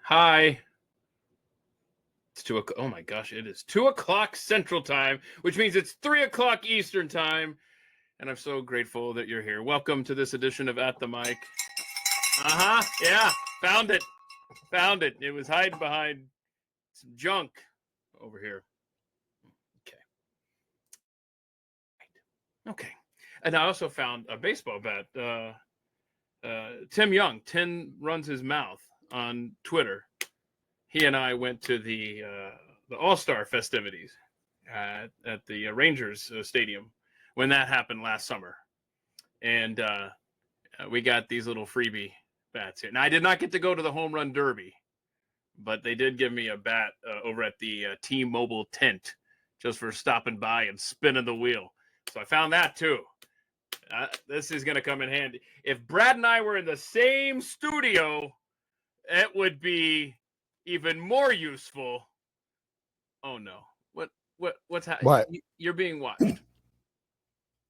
Hi. It's 2 o'clock. Oh my gosh, it is 2 o'clock Central Time, which means it's 3 o'clock Eastern Time. And I'm so grateful that you're here. Welcome to this edition of At the Mic. Yeah, found it. Found it. It was hiding behind some junk over here. Okay. And I also found a baseball bat. Tim Young, Tim runs his mouth on Twitter. He and I went to the All-Star festivities at the Rangers Stadium when that happened last summer. And we got these little freebie bats here. Now, I did not get to go to the home run derby, but they did give me a bat over at the T-Mobile tent just for stopping by and spinning the wheel. So I found that too. This is going to come in handy. If Brad and I were in the same studio, it would be even more useful. Oh no. What's happening? What? You're being watched.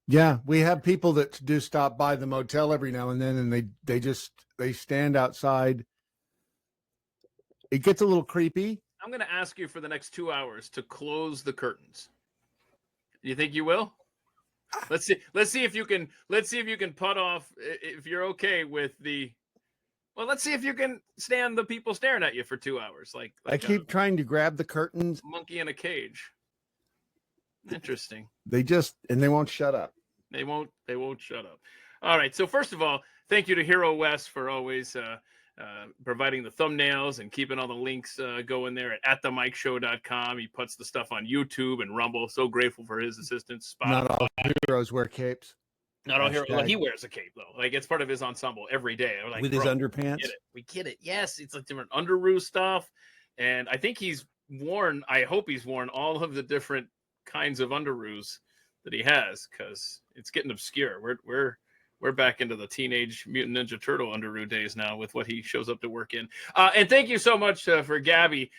Yeah, we have people that do stop by the motel every now and then, and they stand outside. It gets a little creepy. I'm going to ask you for the next 2 hours to close the curtains. Do you think you will? Let's see if you can putt off, if you're okay with the. Well, let's see if you can stand the people staring at you for 2 hours. Like I keep trying to grab the curtains. Monkey in a cage. Interesting. They won't shut up. They won't shut up. All right. So first of all, thank you to Hero West for always providing the thumbnails and keeping all the links going there at themicshow.com. He puts the stuff on YouTube and Rumble. So grateful for his assistance. Not all heroes wear capes. Not all heroes. Well, he wears a cape though. Like it's part of his ensemble every day. Like, with his underpants. We get it. Yes, it's like different underoos stuff, and I think he's worn. I hope he's worn all of the different kinds of underoos that he has because it's getting obscure. We're back into the Teenage Mutant Ninja Turtle underoo days now with what he shows up to work in. And thank you so much for Gabby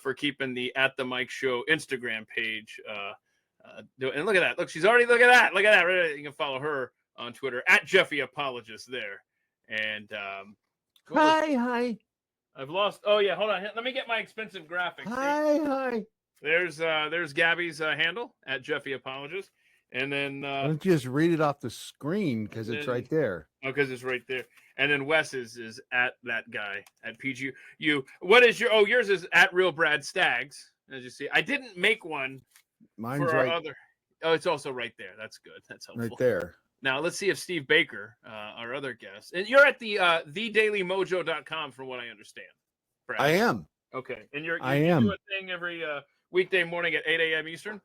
for keeping the At the Mic Show Instagram page. And look at that. Look, she's already, look at that. Look at that. You can follow her on Twitter at Jeffy Apologist there. And hi. I've lost. Oh yeah. Hold on. Let me get my expensive graphics. Hi. There's Gabby's handle at Jeffy Apologist. And then why don't you just read it off the screen because it's right there. Oh, because it's right there. And then Wes is at that guy at PGU. What is your? Oh, yours is at Real Brad Staggs. As you see, I didn't make one. Mine's for right. Our other. Oh, it's also right there. That's good. That's helpful. Right there. Now let's see if Steve Baker, our other guest, and you're at the thedailymojo.com from what I understand. Brad. I am. Okay, and you do a thing every weekday morning at 8 a.m. Eastern.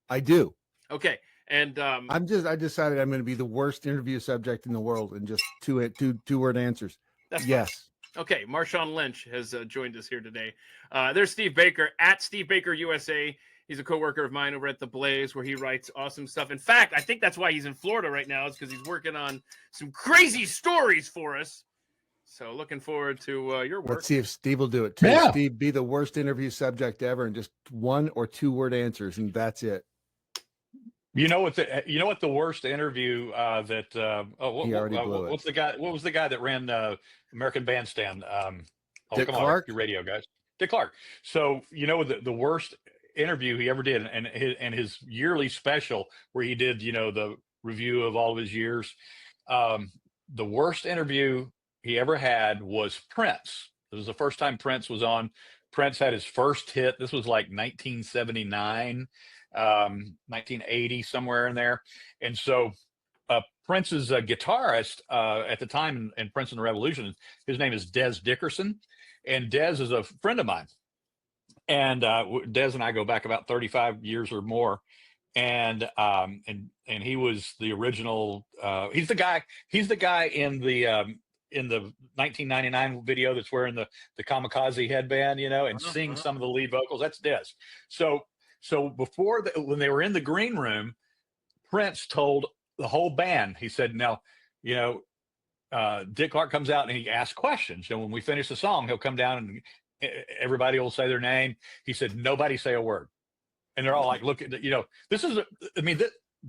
I do. Okay, and I decided I'm going to be the worst interview subject in the world and just two word answers. That's yes. Fine. Okay, Marshawn Lynch has joined us here today. There's Steve Baker at Steve Baker USA. He's a coworker of mine over at The Blaze where he writes awesome stuff. In fact, I think that's why he's in Florida right now is because he's working on some crazy stories for us. So looking forward to your work. Let's see if Steve will do it too. Yeah. Steve, be the worst interview subject ever and just 1 or 2 word answers and that's it. You know what the worst interview what's the guy? What was the guy that ran American Bandstand? Dick Clark? Your radio guys. Dick Clark. So you know the worst interview he ever did, and his yearly special where he did the review of all of his years. The worst interview he ever had was Prince. This was the first time Prince was on. Prince had his first hit. This was like 1979. 1980, somewhere in there. And so Prince's guitarist at the time in Prince and the Revolution, his name is Dez Dickerson. And Dez is a friend of mine. And Dez and I go back about 35 years or more. And he was the original, he's the guy in the 1999 video that's wearing the kamikaze headband, and sings some of the lead vocals. That's Dez. So before when they were in the green room, Prince told the whole band, he said, now, Dick Clark comes out and he asks questions. And when we finish the song, he'll come down and everybody will say their name. He said, nobody say a word. And they're all like, look at, this is,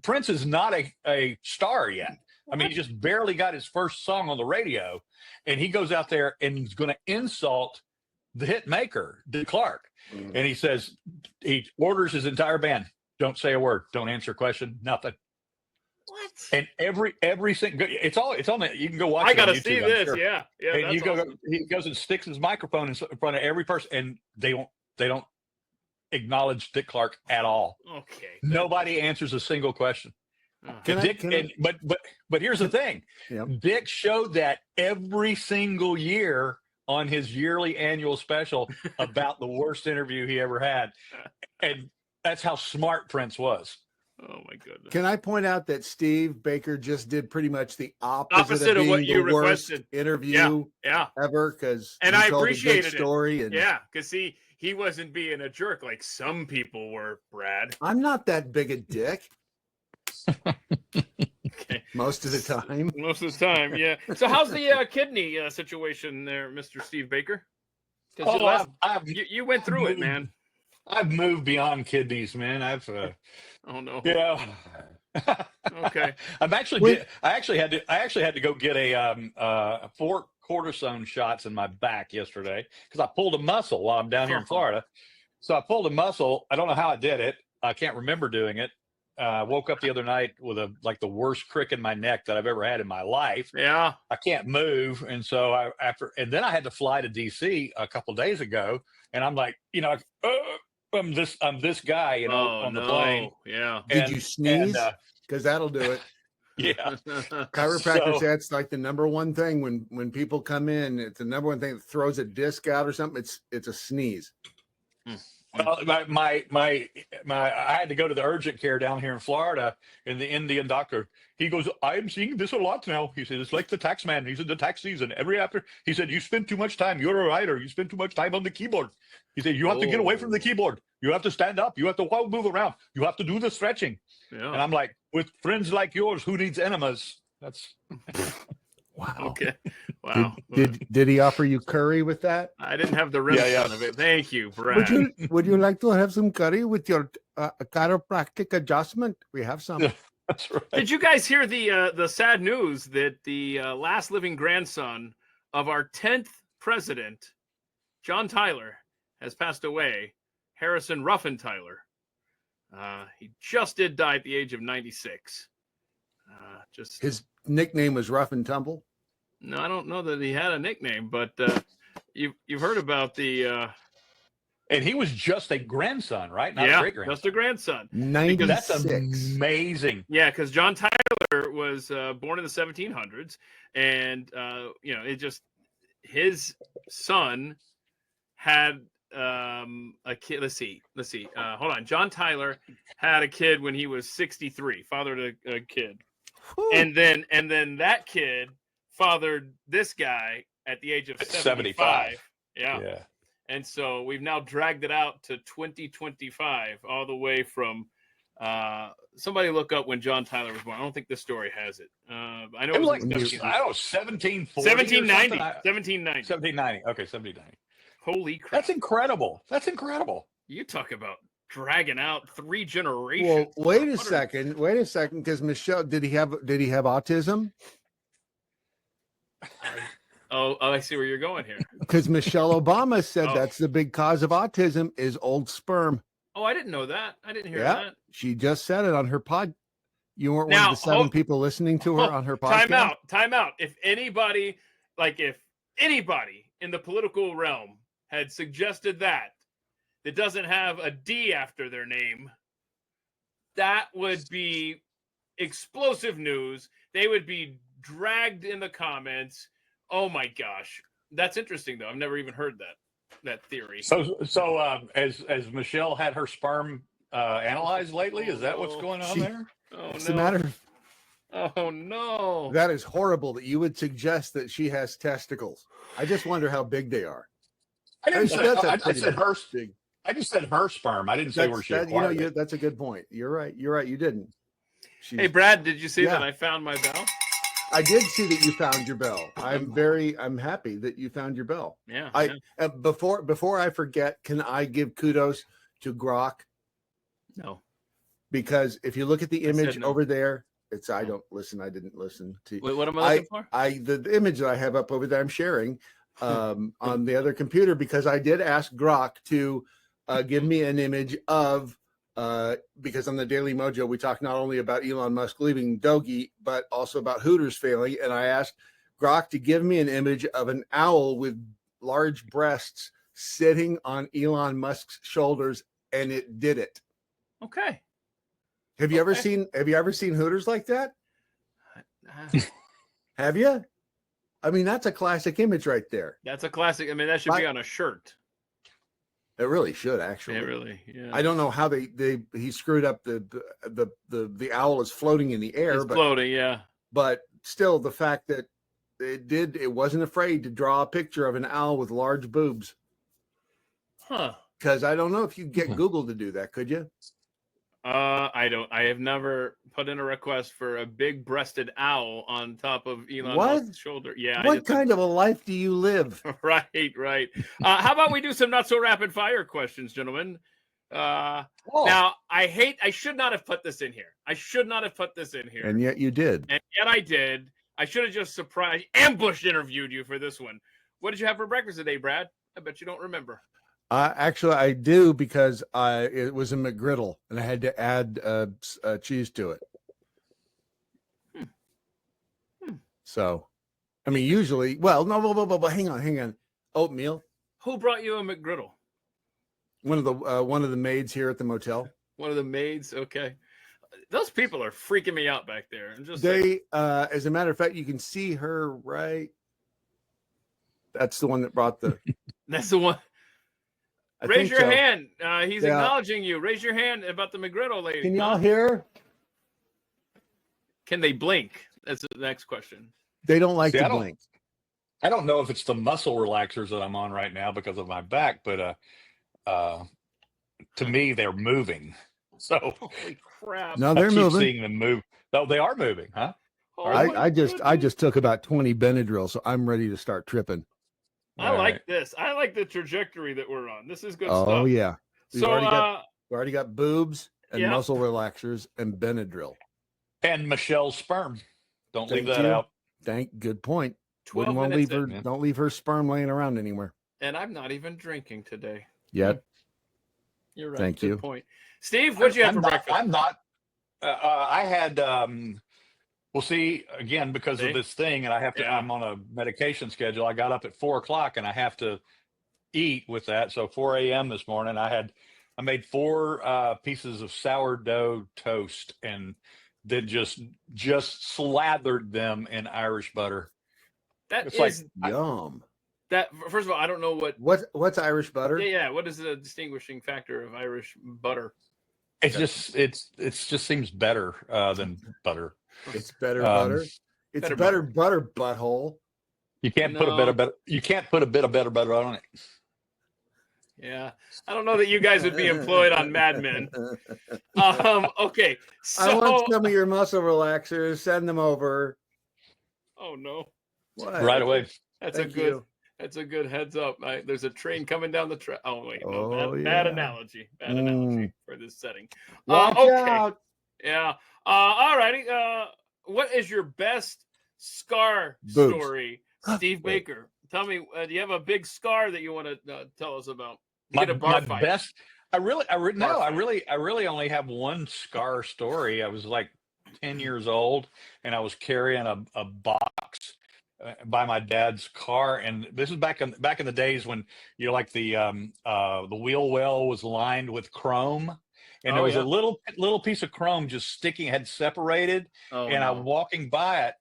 Prince is not a star yet. I mean, he just barely got his first song on the radio, and he goes out there and he's going to insult the hit maker, Dick Clark. And he says, he orders his entire band, don't say a word, don't answer a question, nothing. What? And every single, it's on the, you can go watch it. I gotta on YouTube, see I'm this. sure. Yeah. And That's you go, awesome. he goes and sticks his microphone in front of every person, and they don't acknowledge Dick Clark at all. Okay. Nobody answers a single question. But here's the thing. Yep. Dick showed that every single year on his yearly annual special about the worst interview he ever had. And that's how smart Prince was. Oh my goodness. Can I point out that Steve Baker just did pretty much the opposite of of what being you the worst requested. interview Yeah. ever? Because I told a good appreciated it. story. And Yeah. Because he wasn't being a jerk like some people were, Brad. I'm not that big a dick. Okay. Most of the time. Most of the time, yeah. So how's the kidney situation there, Mr. Steve Baker? Because you went through it, man. I've moved beyond kidneys, man. Oh no. Yeah. Okay. I actually had to go get a 4 cortisone shots in my back yesterday because I pulled a muscle while I'm down here in Florida. So I pulled a muscle. I don't know how I did it. I can't remember doing it. Woke up the other night with the worst crick in my neck that I've ever had in my life. Yeah. I can't move. And so then I had to fly to DC a couple days ago, and I'm like, I'm this guy, on the plane. Yeah. Did you sneeze? Because that'll do it. Yeah. Chiropractors, that's like the number one thing when people come in. It's the number one thing that throws a disc out or something. It's a sneeze. Well, my I had to go to the urgent care down here in Florida, and the Indian doctor, he goes, I'm seeing this a lot now. He said, it's like the tax man. He said, the tax season, he said, you spend too much time. You're a writer. You spend too much time on the keyboard. He said, you have to get away from the keyboard. You have to stand up. You have to move around. You have to do the stretching. Yeah. And I'm like, with friends like yours, who needs enemas? That's wow. Okay. Wow. Did he offer you curry with that? I didn't have the rim of it. Thank you, Brad. Would you like to have some curry with your chiropractic adjustment? We have some. That's right. Did you guys hear the sad news that the last living grandson of our 10th president, John Tyler, has passed away? Harrison Ruffin Tyler. He just did die at the age of 96. His nickname was Rough and Tumble. No, I don't know that he had a nickname, but you've heard about the. And he was just a grandson, right? Not a great grandson. Just a grandson. 96. That's amazing. Yeah, because John Tyler was born in the 1700s, and his son had a kid. Let's see. Hold on. John Tyler had a kid when he was 63. Fathered a kid, and then that kid fathered this guy at the age of 75. Yeah. And so we've now dragged it out to 2025, all the way from somebody look up when John Tyler was born. I don't think this story has it. I know it was like 1740. 1790. 1790. Okay, 1790. Holy crap. That's incredible. You talk about dragging out 3 generations. Well, wait a second, because Michelle, did he have autism? Oh, I see where you're going here. Because Michelle Obama said that's the big cause of autism is old sperm. Oh, I didn't know that. I didn't hear that. She just said it on her pod. You weren't now, one of the 7 people listening to her on her podcast? Time out. If anybody in the political realm had suggested that doesn't have a D after their name, that would be explosive news. They would be dragged in the comments. Oh my gosh, that's interesting though. I've never even heard that theory. So as Michelle had her sperm analyzed lately, is that what's going on there? What's the matter? Oh no, that is horrible that you would suggest that she has testicles. I just wonder how big they are. I just said her sperm. I didn't say where she acquired it. That's a good point. You're right. You didn't. Hey Brad, did you see that I found my bell? I did see that you found your bell. I'm happy that you found your bell. Yeah. Before I forget, can I give kudos to Grok? No. Because if you look at the image over there, It's I don't listen. I didn't listen to. Wait, what am I looking for? The image that I have up over there, I'm sharing on the other computer because I did ask Grok to give me an image of because on the Daily Mojo we talk not only about Elon Musk leaving Doge but also about Hooters failing, and I asked Grok to give me an image of an owl with large breasts sitting on Elon Musk's shoulders, and it did it. Okay. Have you ever seen Hooters like that? Have you? I mean, that's a classic image right there. That's a classic. I mean, that should be on a shirt. It really should, actually. It really, yeah. I don't know how he screwed up the owl is floating in the air, It's floating, yeah. But still, the fact that it wasn't afraid to draw a picture of an owl with large boobs. Huh. Because I don't know if you get Google to do that, could you? I have never put in a request for a big-breasted owl on top of Elon Musk's shoulder. Yeah. What kind of a life do you live? Right. How about we do some not so rapid fire questions, gentlemen? Now I should not have put this in here. And yet you did. And yet I did. I should have just ambushed interviewed you for this one. What did you have for breakfast today, Brad? I bet you don't remember. Actually, I do because it was a McGriddle and I had to add cheese to it. So, I mean, usually, well, no, but hang on. Oatmeal. Who brought you a McGriddle? One of the maids here at the motel. One of the maids. Okay. Those people are freaking me out back there. As a matter of fact, you can see her right. That's the one that brought the. That's the one. Raise your hand. He's acknowledging you. Raise your hand about the McGriddle lady. Can y'all hear? Can they blink? That's the next question. They don't like to blink. I don't know if it's the muscle relaxers that I'm on right now because of my back, but to me, they're moving. So, holy crap! No, they're moving. Seeing them move. No, they are moving, huh? I just took about 20 Benadryl, so I'm ready to start tripping. I like this. I like the trajectory that we're on. This is good stuff. Oh yeah. We already got boobs and muscle relaxers and Benadryl. And Michelle's sperm. Don't leave that out. Good point. Wouldn't want to leave her. Don't leave her sperm laying around anywhere. And I'm not even drinking today. Yet. You're right. Thank you. Point. Steve, what'd you have for breakfast? I'm not. I had. We'll see again because of this thing, and I have to. I'm on a medication schedule. I got up at 4:00, and I have to eat with that. So 4 a.m. this morning, I made 4 pieces of sourdough toast, and then just slathered them in Irish butter. It's yum. That first of all, I don't know what's Irish butter. Yeah. What is the distinguishing factor of Irish butter? It just seems better than butter. It's better butter. It's better butter, butthole. You can't put a bit of better. You can't put a bit of better butter on it. Yeah, I don't know that you guys would be employed on Mad Men. Okay, so I want some of your muscle relaxers. Send them over. Oh no! What? Right away. That's a good heads up. There's a train coming down the track. Oh wait, no, bad analogy. Bad analogy for this setting. Watch out. Yeah. All righty. What is your best scar story, Steve Baker? Tell me. Do you have a big scar that you want to tell us about? My best. I really only have one scar story. I was like 10 years old, and I was carrying a box by my dad's car, and this is back in the days when the wheel well was lined with chrome. And there was a little piece of chrome just had separated, I'm walking by it,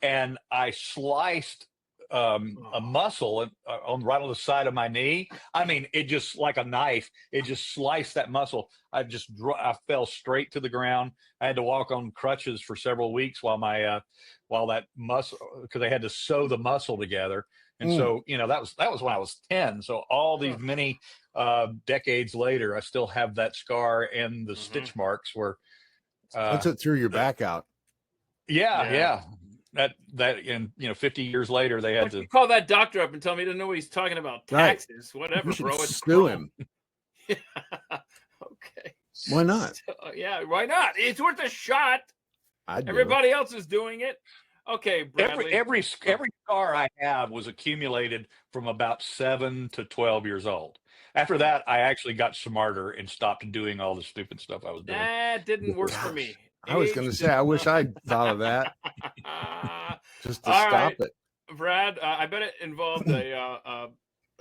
and I sliced a muscle right on the side of my knee. I mean, it just like a knife. It just sliced that muscle. I fell straight to the ground. I had to walk on crutches for several weeks while that muscle, because they had to sew the muscle together. And so, that was when I was 10. So all these many decades later, I still have that scar and the stitch marks where once it threw your back out. Yeah. That and 50 years later they had to call that doctor up and tell me he doesn't know what he's talking about. Taxes, whatever, bro. Sue him. Yeah. Okay. Why not? Why not? It's worth a shot. I'd do it. Everybody else is doing it. Okay, Bradley. Every scar I have was accumulated from about 7 to 12 years old. After that, I actually got smarter and stopped doing all the stupid stuff I was doing. That didn't work for me. I was going to say, I wish I'd thought of that just to All stop right. it. Brad, I bet it involved a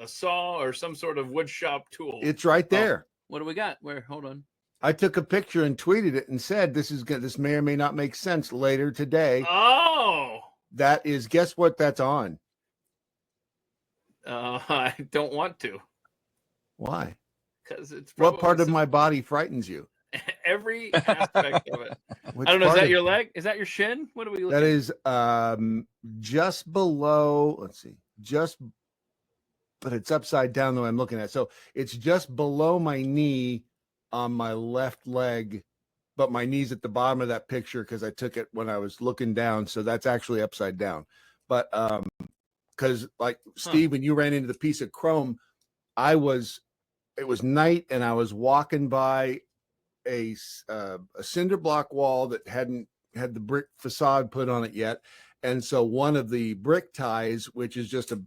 saw or some sort of wood shop tool. It's right there. What do we got? Where? Hold on. I took a picture and tweeted it and said, this may or may not make sense later today. Oh. That is, guess what that's on? I don't want to. Why? Because it's what part of my body frightens you? Every aspect of it. Which I don't know. Is part that of your it? leg? Is that your shin? What are we looking That is just below, let's see, but it's upside down the way I'm looking at. So it's just below my knee on my left leg, but my knee's at the bottom of that picture because I took it when I was looking down. So that's actually upside down. But because like Steve, when you ran into the piece of chrome, it was night and I was walking by a cinder block wall that hadn't had the brick facade put on it yet. And so one of the brick ties, which is just a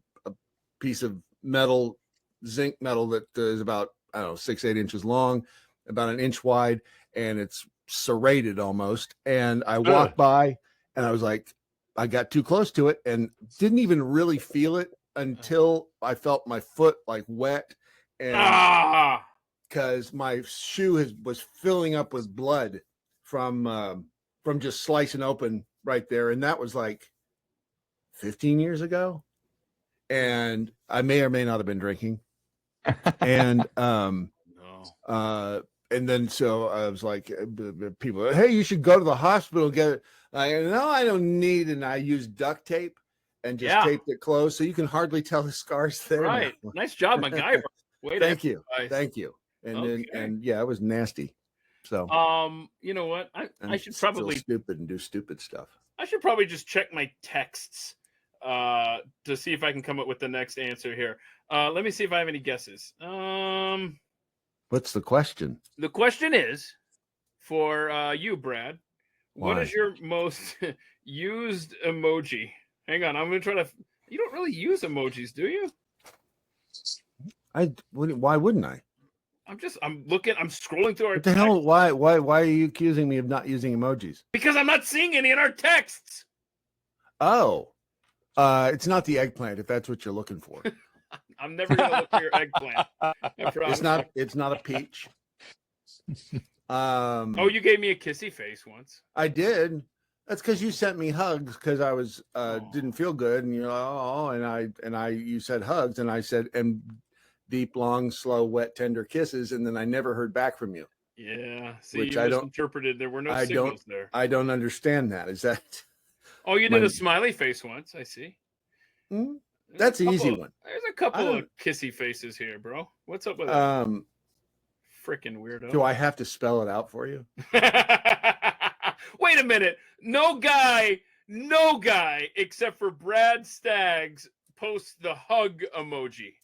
piece of metal, zinc metal that is about, I don't know, 6-8 inches long, about an inch wide, and it's serrated almost. And I walked by and I was like, I got too close to it and didn't even really feel it until I felt my foot like wet. And because my shoe was filling up with blood from just slicing open right there. And that was like 15 years ago. And I may or may not have been drinking. And and then so I was like, people, hey, you should go to the hospital and get it. No, I don't need. And I used duct tape and just taped it closed, so you can hardly tell the scars there. Right, now. Nice job, MacGyver. Thank you. And then, and yeah, it was nasty. So you know what? I should probably stupid and do stupid stuff. I should probably just check my texts to see if I can come up with the next answer here. Let me see if I have any guesses. What's the question? The question is for you, Brad. What is your most used emoji? Hang on, I'm going to try to. You don't really use emojis, do you? Why wouldn't I? I'm scrolling through our What the hell? Why are you accusing me of not using emojis? Because I'm not seeing any in our texts. Oh, it's not the eggplant, if that's what you're looking for. I'm never gonna look for your eggplant. It's not a peach. Oh, you gave me a kissy face once. I did. That's because you sent me hugs because I was didn't feel good, and you said hugs, and I said and deep, long, slow, wet, tender kisses, and then I never heard back from you. Yeah, see, which you misinterpreted. There were no signals there. I don't understand that. Is that? Oh, you did a smiley face once. I see. Mm-hmm. That's an easy one. There's a couple of kissy faces here, bro. What's up with that? Freaking weirdo. Do I have to spell it out for you? Wait a minute. No guy except for Brad Staggs posts the hug emoji.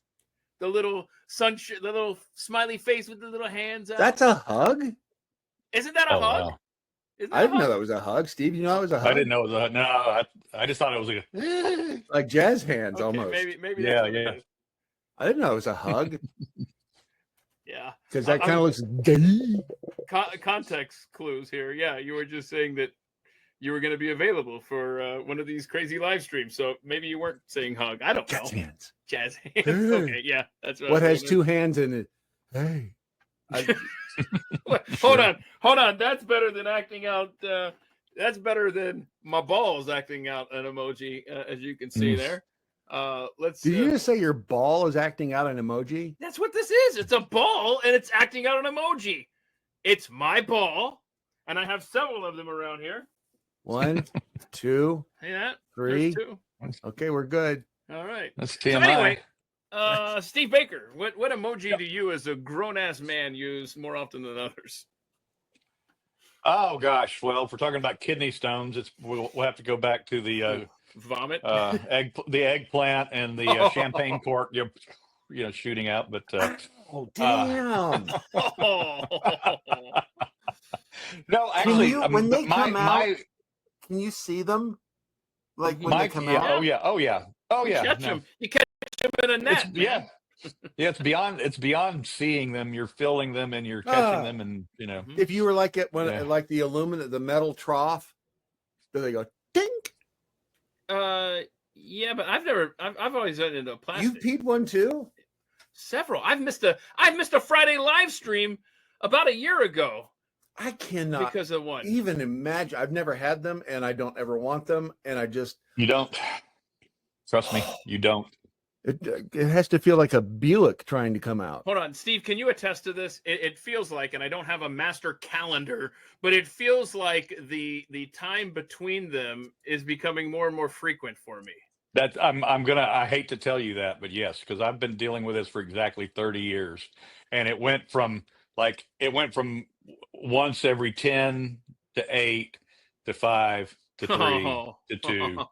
The little the little smiley face with the little hands out. That's a hug? Isn't that a hug? Wow. I didn't know that was a hug, Steve. You know it was a hug? I didn't know it was a hug. No, I just thought it was like jazz hands almost. Maybe. Yeah. I didn't know it was a hug. Yeah. Because that kind of looks gay. Context clues here. Yeah, you were just saying that you were going to be available for one of these crazy live streams. So maybe you weren't saying hug. I don't know. Jazz hands. Okay, yeah. That's what has two hands in it. Hey. Hold on. That's better than acting out. That's better than my balls acting out an emoji, as you can see there. Let's. Did you just say your ball is acting out an emoji? That's what this is. It's a ball, and it's acting out an emoji. It's my ball, and I have several of them around here. 1, 2, hey, that 3. Okay, we're good. All right. That's TMI. So anyway. Steve Baker, what emoji do you as a grown-ass man use more often than others? Oh gosh, well, if we're talking about kidney stones, we'll have to go back to the vomit, the eggplant and the champagne cork, shooting out. But oh damn! No, actually, when they come out, Can you see them? Like when they Mike, come yeah, out? oh yeah, oh yeah, oh You yeah. catch No, them. You catch them in a net, yeah, man. yeah. It's beyond seeing them. You're feeling them and you're catching them, and Mhm. If you were like at yeah. like the the metal trough, do they go dink? Yeah, but I've always done it into You plastic. peed one too? Several. I've missed a Friday live stream about a year ago I cannot because of one. even imagine. I've never had them, and I don't ever want them. And I just You don't trust me. You don't. it has to feel like a Buick trying to come out. Hold on, Steve, can you attest to this? It feels like, and I don't have a master calendar, but it feels like the time between them is becoming more and more frequent for me. That's I hate to tell you that, but yes, because I've been dealing with this for exactly 30 years. And it went from once every 10 to 8 to 5 to 3 to 2 to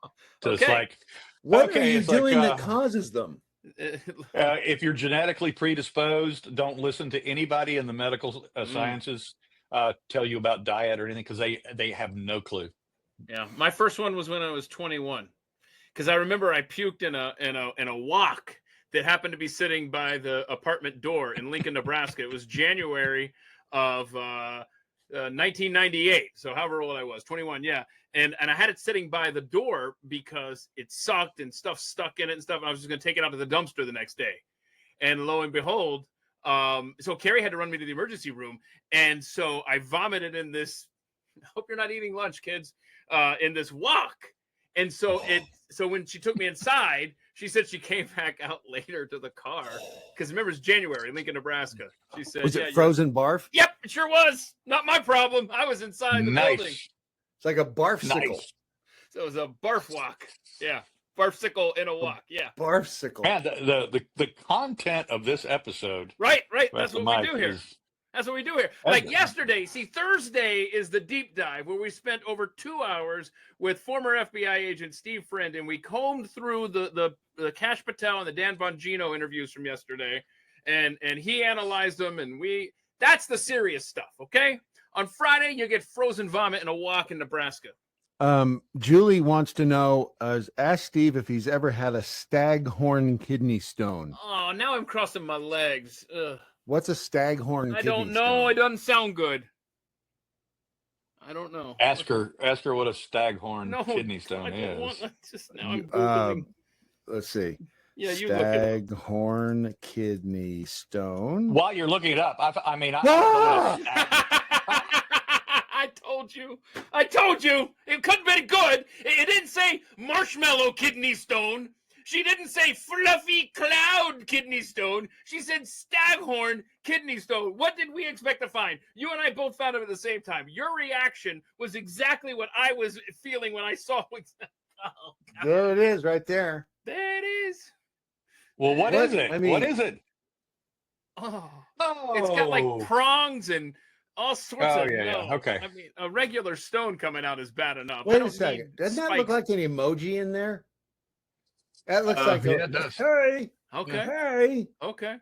it's Okay. like What okay, are you it's like, doing that causes them? if you're genetically predisposed, don't listen to anybody in the medical sciences tell you about diet or anything, because they have no clue. Yeah, my first one was when I was 21, because I remember I puked in a wok that happened to be sitting by the apartment door in Lincoln, Nebraska. It was January of 1998, so however old I was, 21, yeah. And I had it sitting by the door because it sucked and stuff stuck in it and stuff. And I was just going to take it out to the dumpster the next day. And lo and behold, so Carrie had to run me to the emergency room. And so I vomited in this, I hope you're not eating lunch, kids, in this wok. And so so when she took me inside, she said she came back out later to the car. Because remember, it's January, Lincoln, Nebraska. She said, Was it frozen barf? Yep, it sure was. Not my problem. I was inside the building. It's like a barf-sicle. Nice. So it was a barf wok. Yeah. Barf-sicle in a wok. Yeah. Barf-sicle. Man, the content of this episode. Right. That's what we do here. Is, That's what we do here. Like yesterday, see, Thursday is the deep dive where we spent over 2 hours with former FBI agent Steve Friend, and we combed through the Kash Patel and the Dan Bongino interviews from yesterday, and he analyzed them, and that's the serious stuff, okay? On Friday, you get frozen vomit in a wok in Nebraska. Julie wants to know, ask Steve if he's ever had a staghorn kidney stone. Oh, now I'm crossing my legs. Ugh. What's a staghorn kidney stone? I don't know. It doesn't sound good. I don't know. Ask her what a staghorn kidney stone is. I'm Googling. Let's see. Yeah, you look it up. Staghorn kidney stone. While you're looking it up, I mean, I told you. It couldn't have been good. It didn't say marshmallow kidney stone. She didn't say fluffy cloud kidney stone. She said staghorn kidney stone. What did we expect to find? You and I both found it at the same time. Your reaction was exactly what I was feeling when I saw it. Oh, there it is, right there. There it is. Well, what is it? I mean, what is it? Oh, it's got like prongs and all sorts of. Yeah. Okay. I mean, a regular stone coming out is bad enough. Wait a second. Doesn't that look like an emoji in there? That looks like it does. Hey. Okay. Hey. Okay.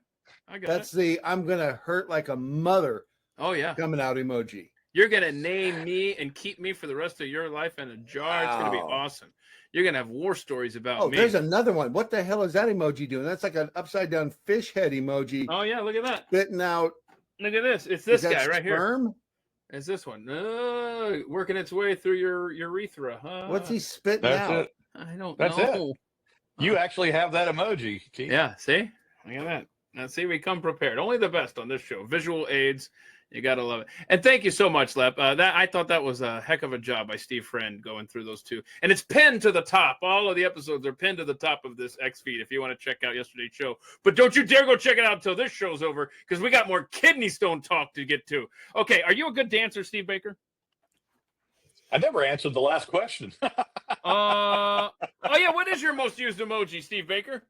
I got That's the I'm gonna hurt like a mother. Oh yeah. Coming out emoji. You're gonna name me and keep me for the rest of your life in a jar. Wow. It's gonna be awesome. You're gonna have war stories about me. Oh, there's another one. What the hell is that emoji doing? That's like an upside down fish head emoji. Oh yeah, look at that. Spitting out. Look at this. It's this guy right sperm? Here. It's this one. Working its way through your urethra. What's he spitting out? It. I don't That's know. It. You actually have that emoji, Keith. Yeah, see? Look at that. Now, see, we come prepared. Only the best on this show. Visual aids. You got to love it. And thank you so much, Lep. I thought that was a heck of a job by Steve Friend going through those two. And it's pinned to the top. All of the episodes are pinned to the top of this X feed if you want to check out yesterday's show. But don't you dare go check it out until this show's over, because we got more kidney stone talk to get to. Okay, are you a good dancer, Steve Baker? I never answered the last question. Oh yeah, what is your most used emoji, Steve Baker?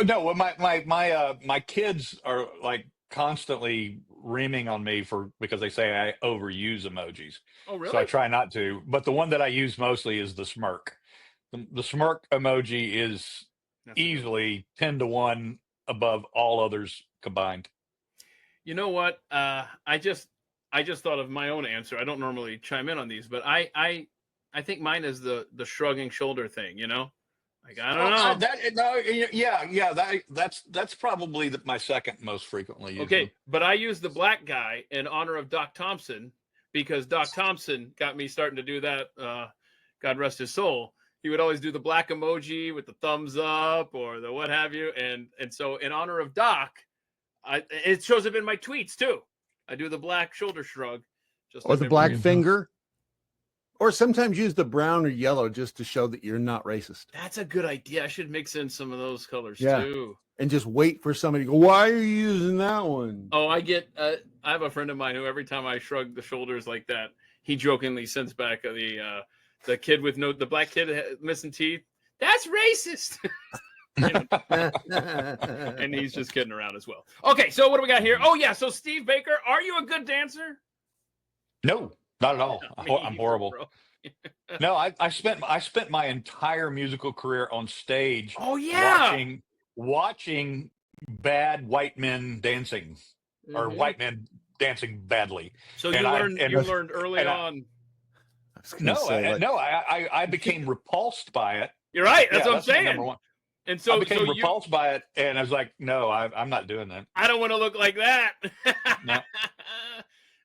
No, my kids are like constantly reaming on me because they say I overuse emojis. Oh really? So I try not to. But the one that I use mostly is the smirk. The smirk emoji is easily 10-1 above all others combined. You know what? I just thought of my own answer. I don't normally chime in on these, but I I think mine is the shrugging shoulder thing. You know, like I don't know. That's probably my second most frequently used. Okay, but I use the black guy in honor of Doc Thompson because Doc Thompson got me starting to do that. God rest his soul. He would always do the black emoji with the thumbs up or the what have you, and so in honor of Doc, it shows up in my tweets too. I do the black shoulder shrug, or the black finger, or sometimes use the brown or yellow just to show that you're not racist. That's a good idea. I should mix in some of those colors too. And just wait for somebody to go, why are you using that one? Oh, I have a friend of mine who every time I shrug the shoulders like that, he jokingly sends back the kid with the black kid missing teeth. That's racist. And he's just kidding around as well. Okay, so what do we got here? Oh yeah, so Steve Baker, are you a good dancer? No, not at all. I'm horrible. No, I spent my entire musical career on stage. Oh yeah, watching bad white men dancing, or white men dancing badly. So you learned early on. I became repulsed by it. You're right. That's what I'm saying. Number one. And so I became repulsed by it, and I was like, no, I'm not doing that. I don't want to look like that. No.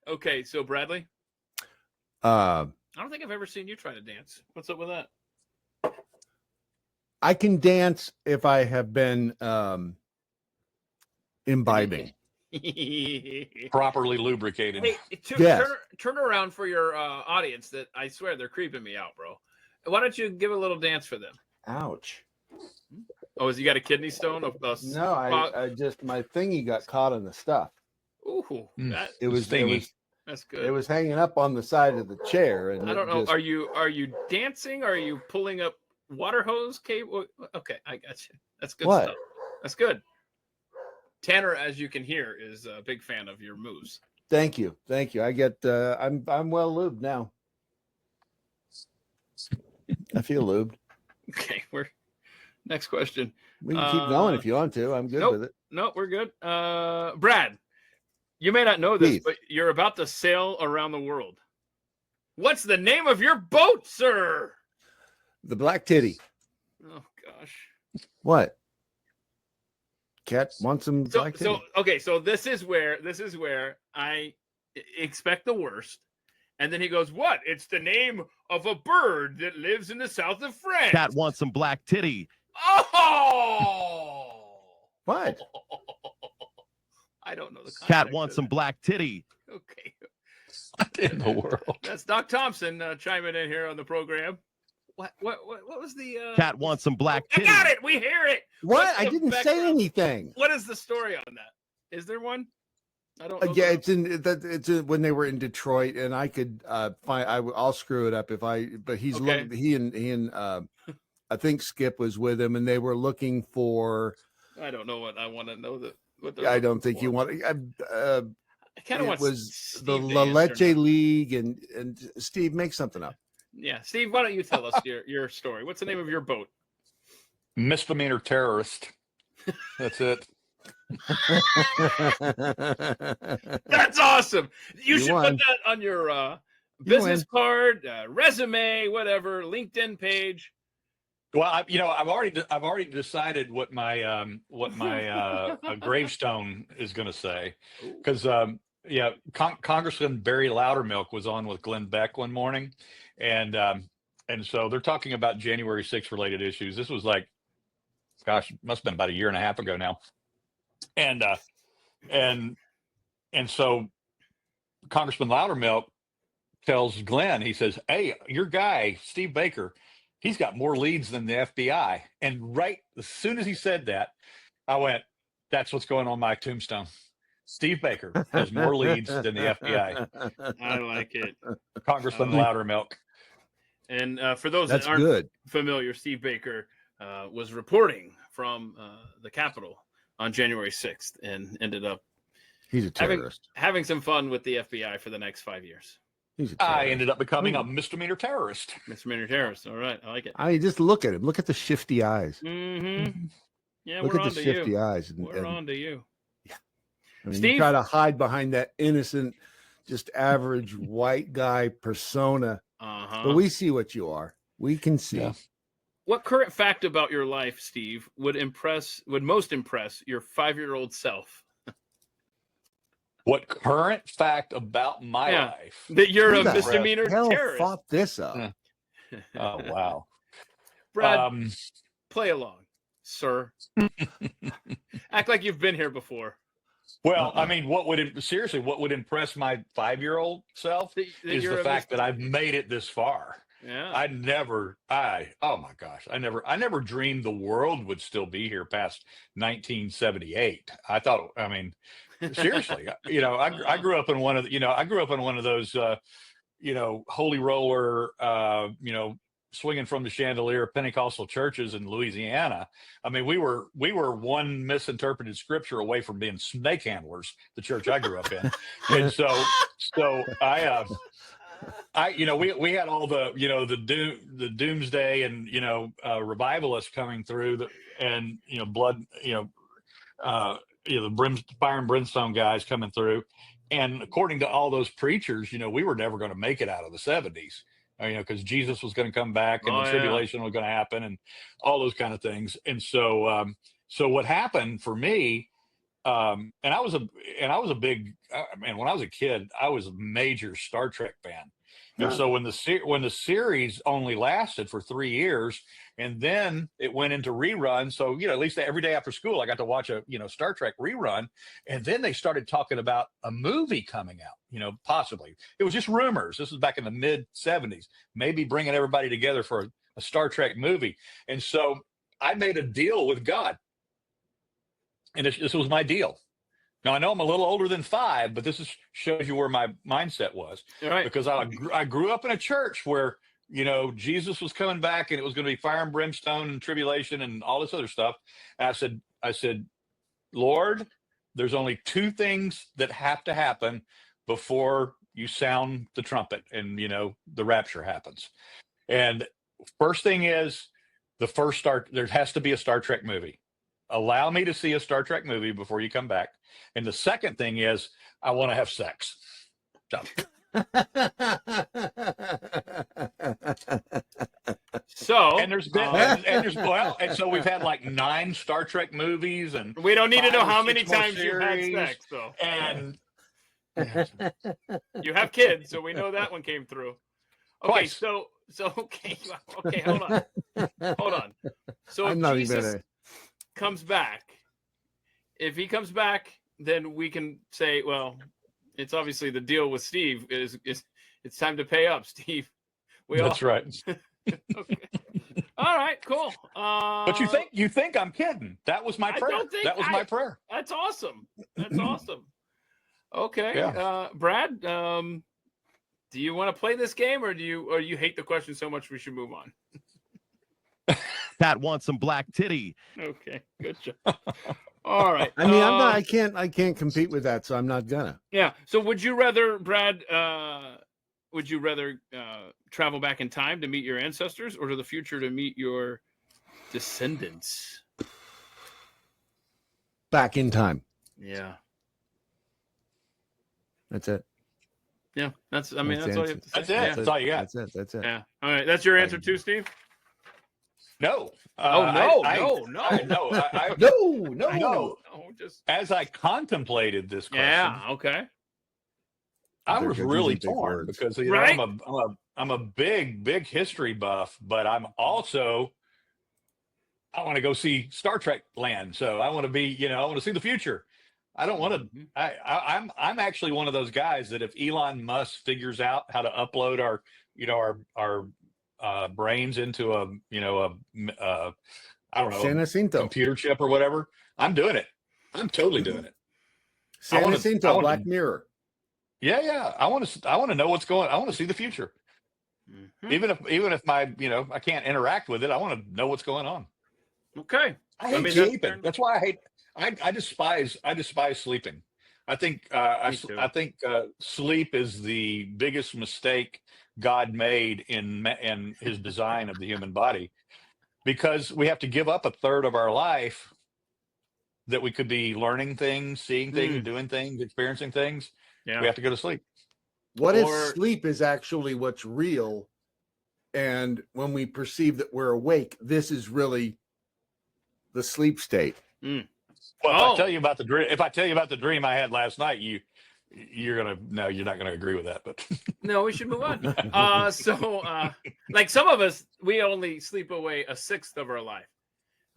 Okay, so Bradley? I don't think I've ever seen you try to dance. What's up with that? I can dance if I have been imbibing. Properly lubricated. Hey, turn around for your audience that I swear they're creeping me out, bro. Why don't you give a little dance for them? Ouch. Oh, has he got a kidney stone? No, I just, my thingy got caught in the stuff. Ooh, that's good. It was hanging up on the side of the chair, and I don't know. Are you dancing? Are you pulling up water hose cable? Okay, I got you. That's good stuff. That's good. Tanner, as you can hear, is a big fan of your moves. Thank you. I get. I'm well lubed now. I feel lubed. Okay, next question. We can keep going if you want to. I'm good with it. No, we're good. Brad, you may not know this, but you're about to sail around the world. What's the name of your boat, sir? The Black Titty. Oh gosh. What? Cat wants some black titty. So this is where I expect the worst. And then he goes, what? It's the name of a bird that lives in the south of France. Cat wants some black titty. Oh! What? I don't know the context. Cat wants some black titty. Okay. What in the world? That's Doc Thompson chiming in here on the program. What was the... Cat wants some black titty. I got it! We hear it! What? I didn't say anything. What is the story on that? Is there one? I don't know. Yeah, it's when they were in Detroit, and I could find. I'll screw it up if I. But he's looking. He and I think Skip was with him, and they were looking for. I don't know what I want to know that. I don't think you want. I kind of want. It was the La Leche League, and Steve, make something up. Yeah, Steve, why don't you tell us your story? What's the name of your boat? Misdemeanor terrorist. That's it. That's awesome. You should put that on your business card, resume, whatever, LinkedIn page. Well, I've already decided what my gravestone is going to say, because Congressman Barry Loudermilk was on with Glenn Beck one morning, and so they're talking about January 6th related issues. This was like, gosh, must have been about a year and a half ago now. And so Congressman Loudermilk tells Glenn, he says, hey, your guy, Steve Baker, he's got more leads than the FBI. And right as soon as he said that, I went, that's what's going on my tombstone. Steve Baker has more leads than the FBI. I like it. Congressman Loudermilk. And for those that aren't familiar, Steve Baker was reporting from the Capitol on January 6th and ended up he's a terrorist having some fun with the FBI for the next 5 years. I ended up becoming a misdemeanor terrorist. Misdemeanor terrorist. All right. I like it. I mean, just look at him. Look at the shifty eyes. Mm-hmm. Yeah, look at the shifty eyes. We're on to you. Yeah. I mean, Steve? you try to hide behind that innocent, just average white guy persona. But we see what you are. We can see. Yeah. What current fact about your life, Steve, would most impress your 5-year-old self? What current fact about my Yeah. life? That you're Who a the misdemeanor hell terrorist. thought this up? Yeah. Oh, wow. Brad, play along, sir. Act like you've been here before. Well, I mean, what would impress my 5-year-old self That is you're the a fact that I've made it this far. Yeah. Oh my gosh, I never dreamed the world would still be here past 1978. I thought, I mean, seriously, I grew up in one of those, holy roller, swinging from the chandelier Pentecostal churches in Louisiana. I mean, we were one misinterpreted scripture away from being snake handlers, the church I grew up in. And so we had all the doomsday and revivalists coming through and blood, the fire and brimstone guys coming through. And according to all those preachers, we were never going to make it out of the 70s. Because Jesus was going to come back and the tribulation was going to happen and all those kind of things. And so, what happened for me, and I was a big, man, when I was a kid, I was a major Star Trek fan. And so when the series only lasted for 3 years and then it went into reruns, so at least every day after school I got to watch a Star Trek rerun, and then they started talking about a movie coming out, possibly. It was just rumors. This was back in the mid 70s, maybe bringing everybody together for a Star Trek movie. And so I made a deal with God, and this was my deal. Now, I know I'm a little older than 5, but this shows you where my mindset was. Right. Because I grew up in a church where, Jesus was coming back and it was going to be fire and brimstone and tribulation and all this other stuff. And I said, Lord, there's only 2 things that have to happen before you sound the trumpet and, the rapture happens. And first thing is there has to be a Star Trek movie. Allow me to see a Star Trek movie before you come back. And the second thing is I want to have sex. So and there's been and so we've had like 9 Star Trek movies, and we don't need to know 5 or how 6 many more times you've had series, sex, though. and you have kids, so we know that one came through. Okay, twice. so okay, hold on. So I'm if not Jesus even comes back, if he comes back, then we can say, well, it's obviously the deal with Steve is it's time to pay up, Steve. That's right. Okay. All right, cool. But you think I'm kidding? That was my prayer. That was my prayer. That's awesome. That's awesome. Okay, Yeah. Brad, do you want to play this game, or do you hate the question so much we should move on? Pat wants some black titty. Okay, good job. All right. I mean, I'm not. I can't compete with that, so I'm not gonna. Yeah. So, would you rather, Brad? Would you rather travel back in time to meet your ancestors, or to the future to meet your descendants? Back in time. Yeah. That's it. Yeah. That's all you have to say. That's it. Yeah. That's all you got. That's it. Yeah. All right. That's your answer too, Steve? No. No. Just as I contemplated this question, yeah. Okay. I They're was good really using big torn words. because Right? I'm a big history buff, but I'm also I want to go see Star Trek land. So I want to be, I want to see the future. I don't want to. I'm actually one of those guys that if Elon Musk figures out how to upload our brains into a I don't know, San Jacinto. computer chip or whatever, I'm doing it. I'm totally doing it. San Jacinto, Black Mirror. Yeah. I want to know what's going. I want to see the future. Mm-hmm. Even if my I can't interact with it, I want to know what's going on. Okay. I hate sleeping. That's why I despise sleeping. I think sleep is the biggest mistake God made in his design of the human body, because we have to give up a third of our life that we could be learning things, seeing things, doing things, experiencing things. Yeah. We have to go to sleep. What if Or- sleep is actually what's real? And when we perceive that we're awake, this is really the sleep state. Well, Oh. if I tell you about the dream I had last night, you're not gonna agree with that. But No, we should move on. Like some of us, we only sleep away a sixth of our life.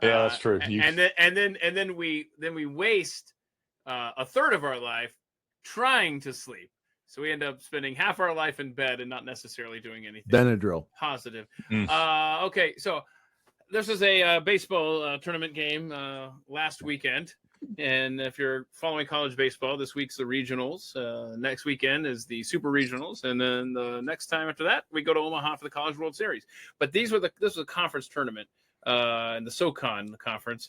yeah, that's true. And then we waste a third of our life trying to sleep. So we end up spending half our life in bed and not necessarily doing anything Benadryl. positive. Mm. Okay, so this is a baseball tournament game last weekend. And if you're following college baseball, this week's the regionals. Next weekend is the super regionals. And then the next time after that, we go to Omaha for the College World Series. But this was a conference tournament in the SoCon conference.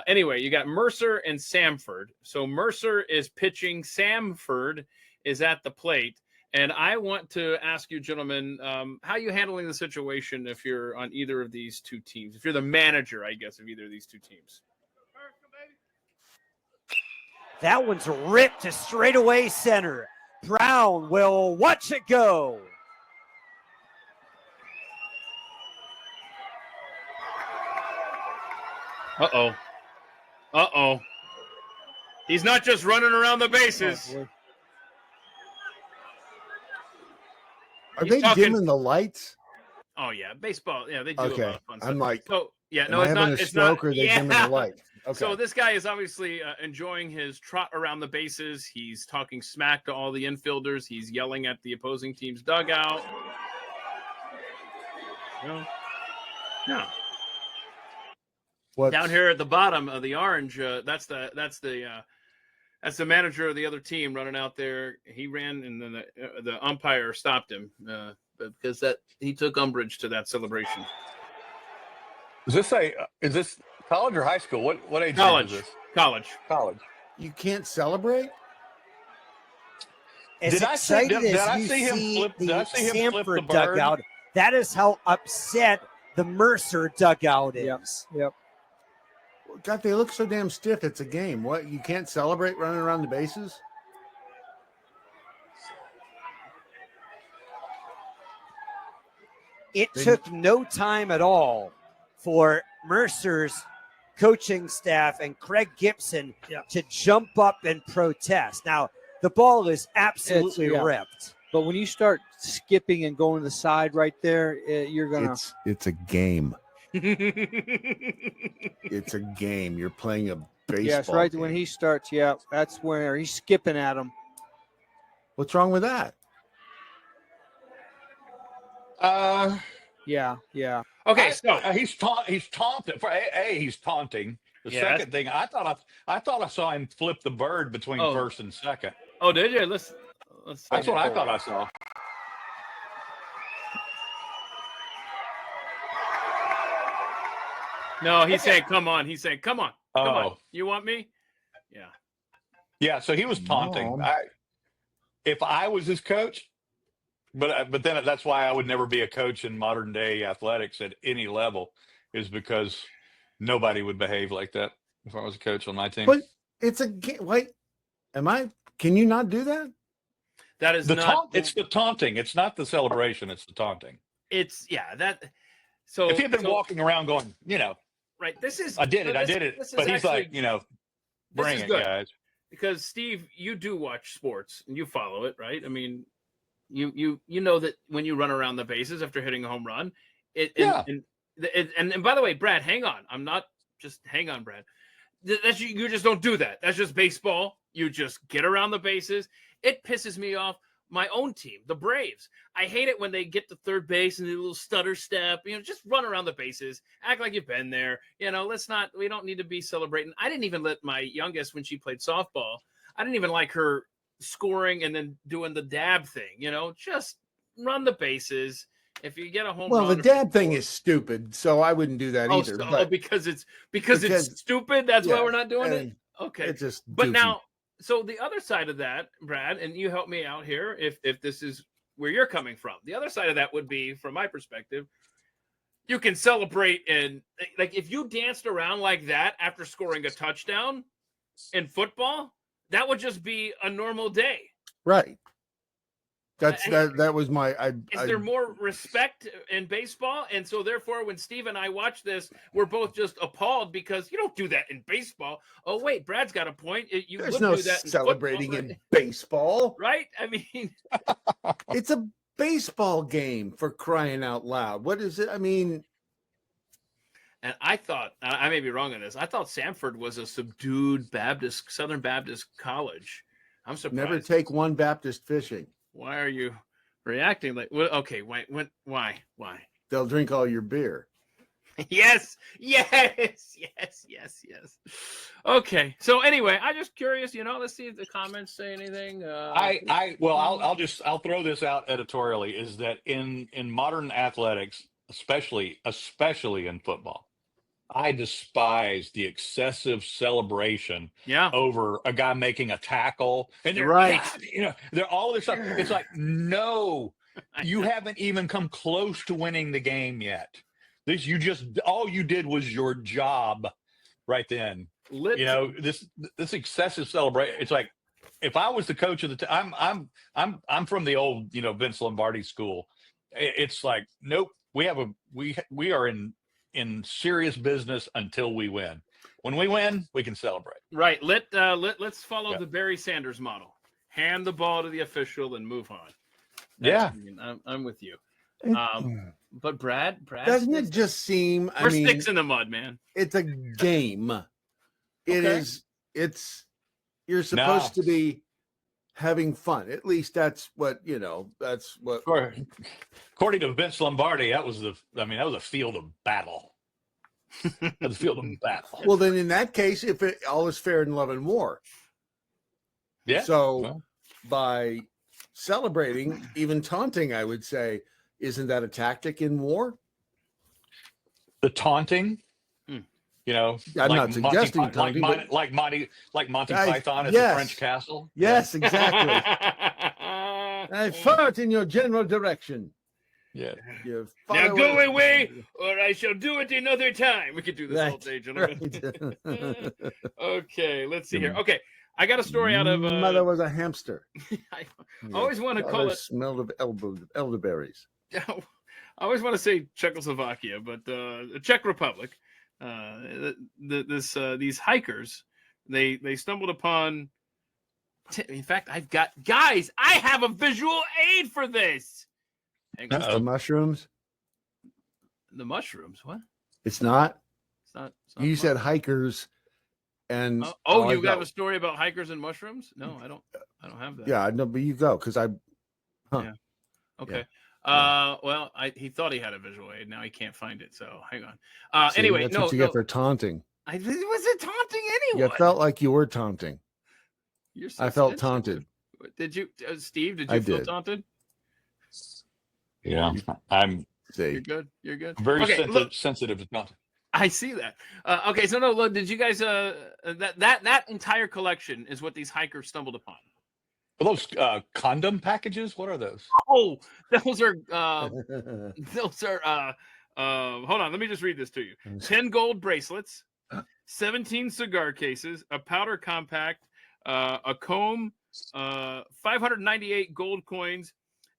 Anyway, you got Mercer and Samford. So Mercer is pitching. Samford is at the plate. And I want to ask you, gentlemen, how are you handling the situation if you're on either of these two teams? If you're the manager, I guess, of either of these two teams. That one's ripped to straightaway center. Brown will watch it go. Uh-oh. Uh-oh. He's not just running around the bases. Are He's they talking- dimming the lights? Oh, yeah. Baseball. Yeah, they do a Okay. lot of fun stuff. I'm like, So, yeah, am no, I it's having not. a It's stroke not. or are they dimming the light? Okay. So this guy is obviously enjoying his trot around the bases. He's talking smack to all the infielders. He's yelling at the opposing team's dugout. No. What's, Down here at the bottom of the orange, that's the manager of the other team running out there. He ran, and then the umpire stopped him because he took umbrage to that celebration. is this college or high school? What age College. group is this? College. you can't celebrate? As Did I see- excited did as I you see him see flip- the did I see him flip the Samford bird? dugout, that is how upset the Mercer dugout is. Yep. God, they look so damn stiff. It's a game. What? You can't celebrate running around the bases? It took no time at all for Mercer's coaching staff and Craig Gibson to jump up and protest. Now, the ball is absolutely It's- yeah. ripped. But when you start skipping and going to the side right there, you're gonna. It's a game. It's a game. You're playing a baseball. Yes, right game. when he starts. Yeah, that's where he's skipping at him. What's wrong with that? Yeah. Okay, so he's taunting. He's taunting. The Yes. second thing, I thought I saw him flip the bird between Oh. first and second. oh, did you? Let's. That's what I thought I saw. No, he's saying, "Come on." He's saying, "Come on, come on. Oh. You want me?" Yeah. Yeah, so he was taunting. Mom. If I was his coach, but then that's why I would never be a coach in modern day athletics at any level, is because nobody would behave like that if I was a coach on my team. But it's a game. Wait, can you not do that? That is not. It's the taunting. It's not the celebration. It's the taunting. It's that. So If he had been walking around going, right, this is. I did it, this is but he's actually- like, bring is it, good. guys. Because Steve, you do watch sports and you follow it, right? I mean, you know that when you run around the bases after hitting a home run, and by the way, Brad, hang on. Hang on, Brad. That's you just don't do that. That's just baseball. You just get around the bases. It pisses me off. My own team, the Braves. I hate it when they get to third base and do a little stutter step. Just run around the bases. Act like you've been there. We don't need to be celebrating. I didn't even let my youngest, when she played softball, I didn't even like her scoring and then doing the dab thing. Just run the bases. If you get a home Well, run. the dab thing is stupid, so I wouldn't do that either. But because it's stupid. That's why we're not doing it. and Okay. It's just. But goofy. now, so the other side of that, Brad, and you help me out here if this is where you're coming from. The other side of that would be, from my perspective, you can celebrate and like if you danced around like that after scoring a touchdown in football, that would just be a normal day. Right. That was my. Is there more respect in baseball? And so therefore, when Steve and I watch this, we're both just appalled because you don't do that in baseball. Oh wait, Brad's got a point. You There's would no do that in celebrating football, in baseball. right? I mean, It's a baseball game, for crying out loud. What is it? I mean, and I thought I may be wrong on this. I thought Samford was a subdued Southern Baptist college. I'm surprised. never take one Baptist fishing. Why are you reacting like? Well, okay, why? They'll drink all your beer. Yes. Okay. So anyway, I'm just curious. Let's see if the comments say anything. I'll throw this out editorially. Is that in modern athletics, especially in football, I despise the excessive celebration over a guy making a tackle. And they're all this stuff. It's like, no, you haven't even come close to winning the game yet. All you did was your job right then. This excessive celebration. It's like, if I was the coach of the I'm from the old, Vince Lombardi school. It's like, nope, we are in serious business until we win. When we win, we can celebrate. Right. Let's follow the Barry Sanders model. Hand the ball to the official and move on. I'm with you. But Brad doesn't it just seem? We're sticks in the mud, man. It's a game. It is. You're supposed to be having fun. At least that's what That's what. According to Vince Lombardi, that was a field of battle. That was a field of battle. Well, then in that case, if all is fair in love and war. Yeah. So by celebrating, even taunting, I would say, isn't that a tactic in war? The taunting. I'm not suggesting taunting, like Monty Python at the French castle. Yes, exactly. I fart in your general direction. Yeah. Now go away, or I shall do it another time. We could do this all day, gentlemen. Right. Okay, let's see here. Okay, I got a story out of. Mother was a hamster. I always want to call it. Smelled of elderberries. I always want to say Czechoslovakia, but the Czech Republic. These hikers, they stumbled upon. In fact, I have a visual aid for this. The mushrooms. The mushrooms. What? It's not. It's not you said hikers, and you have a story about hikers and mushrooms? No, I don't have that. Yeah, no, but you go because I. Huh. Yeah. Okay. Yeah. Well, he thought he had a visual aid. Now he can't find it. So hang on. Anyway, that's what you get for taunting. Was it taunting anyone? You felt like you were taunting. I felt taunted. Did you, Steve? Did you feel taunted? Yeah, You're good. You're good. Very sensitive to taunting. I see that. Okay, so look, did you guys? That entire collection is what these hikers stumbled upon. Are those condom packages? What are those? Oh, those are hold on, let me just read this to you. 10 gold bracelets, 17 cigar cases, a powder compact, a comb, 598 gold coins,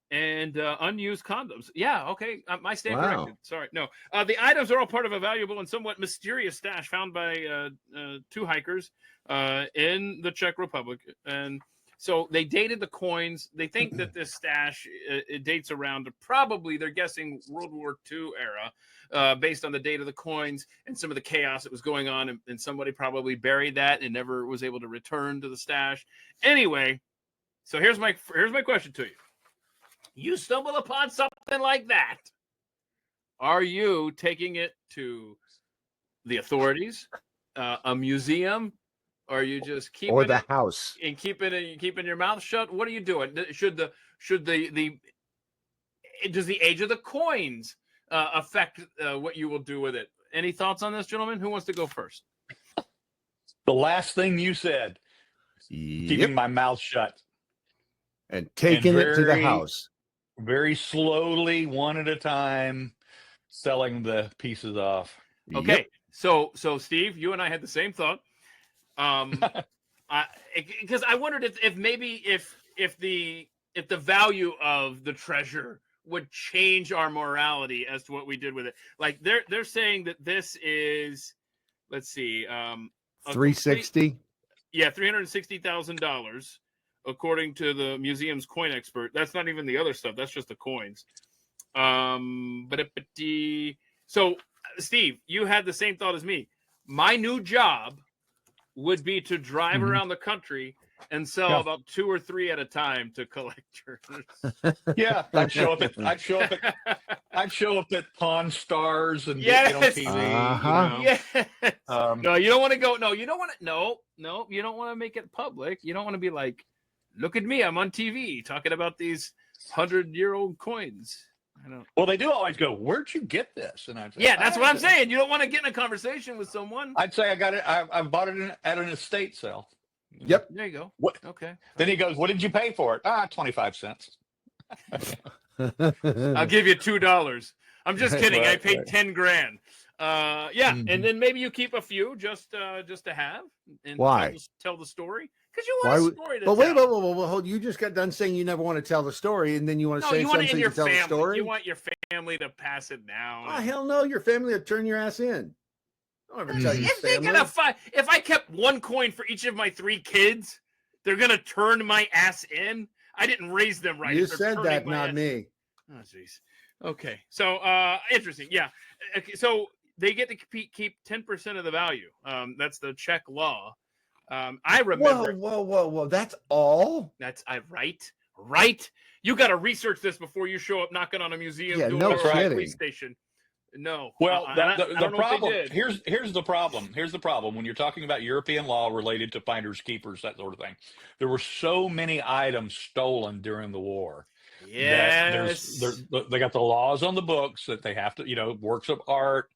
and unused condoms. Yeah, okay. My stand corrected. Sorry. No. The items are all part of a valuable and somewhat mysterious stash found by two hikers in the Czech Republic. And so they dated the coins. They think that this stash it dates around to probably, they're guessing, World War II era, based on the date of the coins and some of the chaos that was going on. And somebody probably buried that and never was able to return to the stash. Anyway, so here's my question to you. You stumble upon something like that. Are you taking it to the authorities, a museum? Or are you just keeping the house and keeping your mouth shut? What are you doing? Does the age of the coins affect what you will do with it? Any thoughts on this, gentlemen? Who wants to go first? The last thing you said, keeping my mouth shut and taking it to the house, very slowly, one at a time, selling the pieces off. Okay, so Steve, you and I had the same thought. Because I wondered if if the value of the treasure would change our morality as to what we did with it. Like they're saying that this is, let's see, 360. Yeah, $360,000, according to the museum's coin expert. That's not even the other stuff. That's just the coins. So, Steve, you had the same thought as me. My new job would be to drive around the country and sell about 2 or 3 at a time to collectors. Yeah, I'd show up at Pawn Stars and Yes. get on TV. Uh-huh. No, you don't want to go. No, you don't want to. No, you don't want to make it public. You don't want to be like, look at me, I'm on TV talking about these 100-year-old coins. I don't. Well, they do always go, "Where'd you get this?" And I'd say, Yeah, that's what I'm saying. You don't want to get in a conversation with someone. I'd say I got it. I bought it at an estate sale. Yep. There you go. What? Okay. Then he goes, "What did you pay for it?" 25 cents. I'll give you $2. I'm just kidding. I Right, paid right. 10 grand. And then maybe you keep a few just to have. And Why? tell the story? Because you want a story to But tell. wait, hold. You just got done saying you never want to tell the story, and then you want to say you want something it in so your you can tell family. the story. You want your family to pass it down. Oh hell no! Your family will turn your ass in. Don't ever tell your If they're family. gonna fight, if I kept one coin for each of my 3 kids, they're gonna turn my ass in. I didn't raise them right. You if they're said turning that, my not ass- me. Oh jeez. Okay. So interesting. Yeah. Okay, so they get to keep 10% of the value. That's the Czech law. I remember. Whoa! That's all. That's right. You got to research this before you show up knocking on a museum Yeah, door no or a kidding. police station. No. Well, I the don't know what they problem did. here's the problem. Here's the problem when you're talking about European law related to finders keepers, that sort of thing. There were so many items stolen during the war. Yes. They got the laws on the books that they have to, works of art,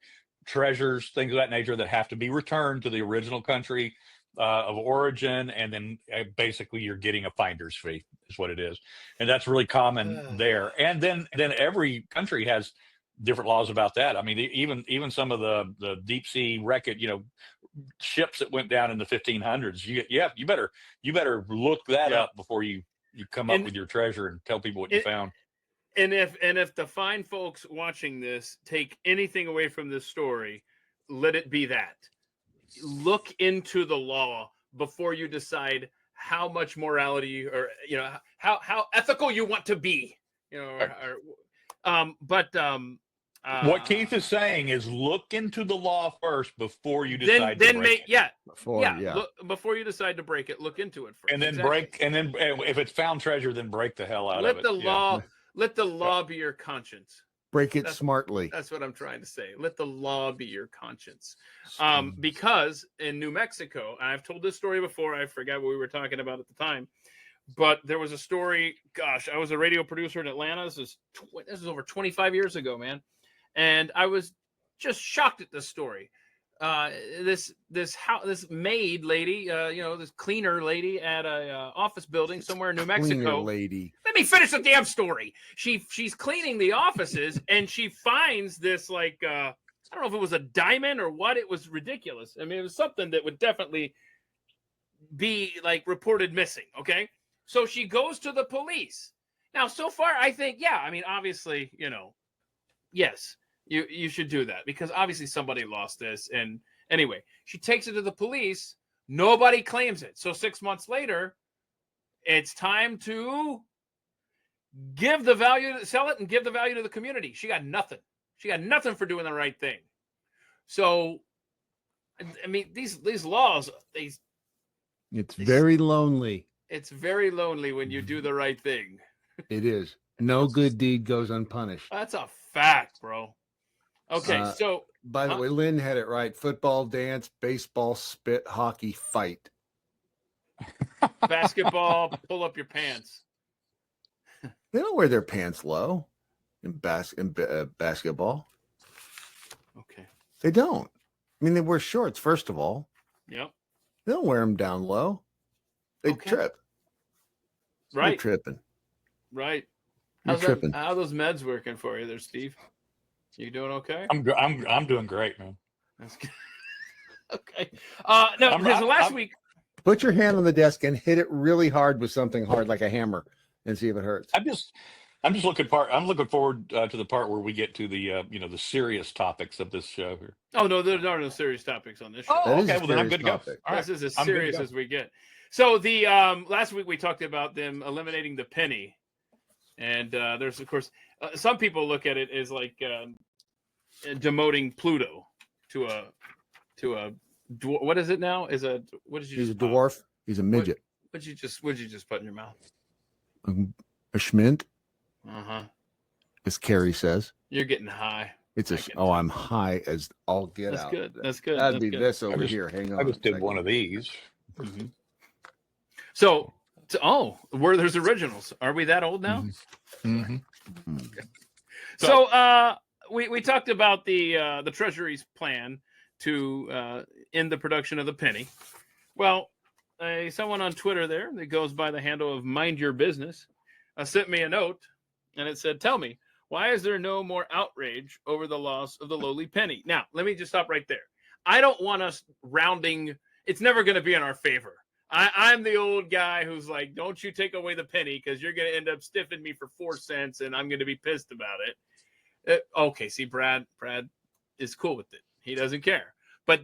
treasures, things of that nature that have to be returned to the original country of origin, and then basically you're getting a finder's fee is what it is, and that's really common there. And then every country has different laws about that. I mean, even some of the deep sea wreckage, ships that went down in the 1500s. You better look that up before you come up with your treasure and tell people what you found. And if the fine folks watching this take anything away from this story, let it be that. Look into the law before you decide how much morality or how ethical you want to be. What Keith is saying is look into the law first before you decide to break it. Before you decide to break it, look into it first. And then if it's found treasure, then break the hell out of it. Let the law be your conscience. Break it smartly. That's what I'm trying to say. Let the law be your conscience. Because in New Mexico, and I've told this story before, I forgot what we were talking about at the time, but there was a story. Gosh, I was a radio producer in Atlanta. This is over 25 years ago, man. And I was just shocked at this story. This maid lady, this cleaner lady at a office building somewhere in New Mexico. Cleaner lady. Let me finish the damn story. She's cleaning the offices and she finds this I don't know if it was a diamond or what. It was ridiculous. I mean, it was something that would definitely be reported missing. Okay, so she goes to the police. Now, so far, I think, obviously, yes. You should do that because obviously somebody lost this. And anyway, she takes it to the police. Nobody claims it. So 6 months later, it's time to sell it and give the value to the community. She got nothing. She got nothing for doing the right thing. So, I mean, these laws, it's very lonely. It's very lonely when you do the right thing. It is. No good deed goes unpunished. That's a fact, bro. Okay, so by the way, Lynn had it right. Football, dance, baseball, spit, hockey, fight. Basketball, pull up your pants. They don't wear their pants low in basketball. Okay. They don't. I mean, they wear shorts, first of all. Yep. They don't wear them down low. They trip. Right. They're tripping. Right. You're tripping. How are those meds working for you there, Steve? You doing okay? I'm doing great, man. That's good. Okay. No, because last week. Put your hand on the desk and hit it really hard with something hard like a hammer. and see if it hurts. I'm looking forward to the part where we get to the the serious topics of this show here. Oh no, there are no serious topics on this show. Oh, That is okay. a Well, then I'm serious good to go. topic. All right. This is as I'm good to serious go. as we get. So the last week we talked about them eliminating the penny, and there's of course some people look at it as like demoting Pluto to a what is it now? What did you? He's a just pop? dwarf. He's a midget. What'd you just put in your mouth? A schmint, Uh-huh. as Carrie says. You're getting high. It's I a. can Oh, tell. I'm high as all get That's out. good. That's good. That'd That's be good. this over just- here. Hang on. I just a did second. one of these. Mm-hmm. Where there's originals. Are we that old now? Mm-hmm. So we talked about the Treasury's plan to end the production of the penny. Well, someone on Twitter there that goes by the handle of Mind Your Business sent me a note, and it said, "Tell me, why is there no more outrage over the loss of the lowly penny?" Now, let me just stop right there. I don't want us rounding. It's never going to be in our favor. I'm the old guy who's like, don't you take away the penny because you're going to end up stiffing me for 4 cents and I'm going to be pissed about it. Okay, see, Brad is cool with it. He doesn't care. But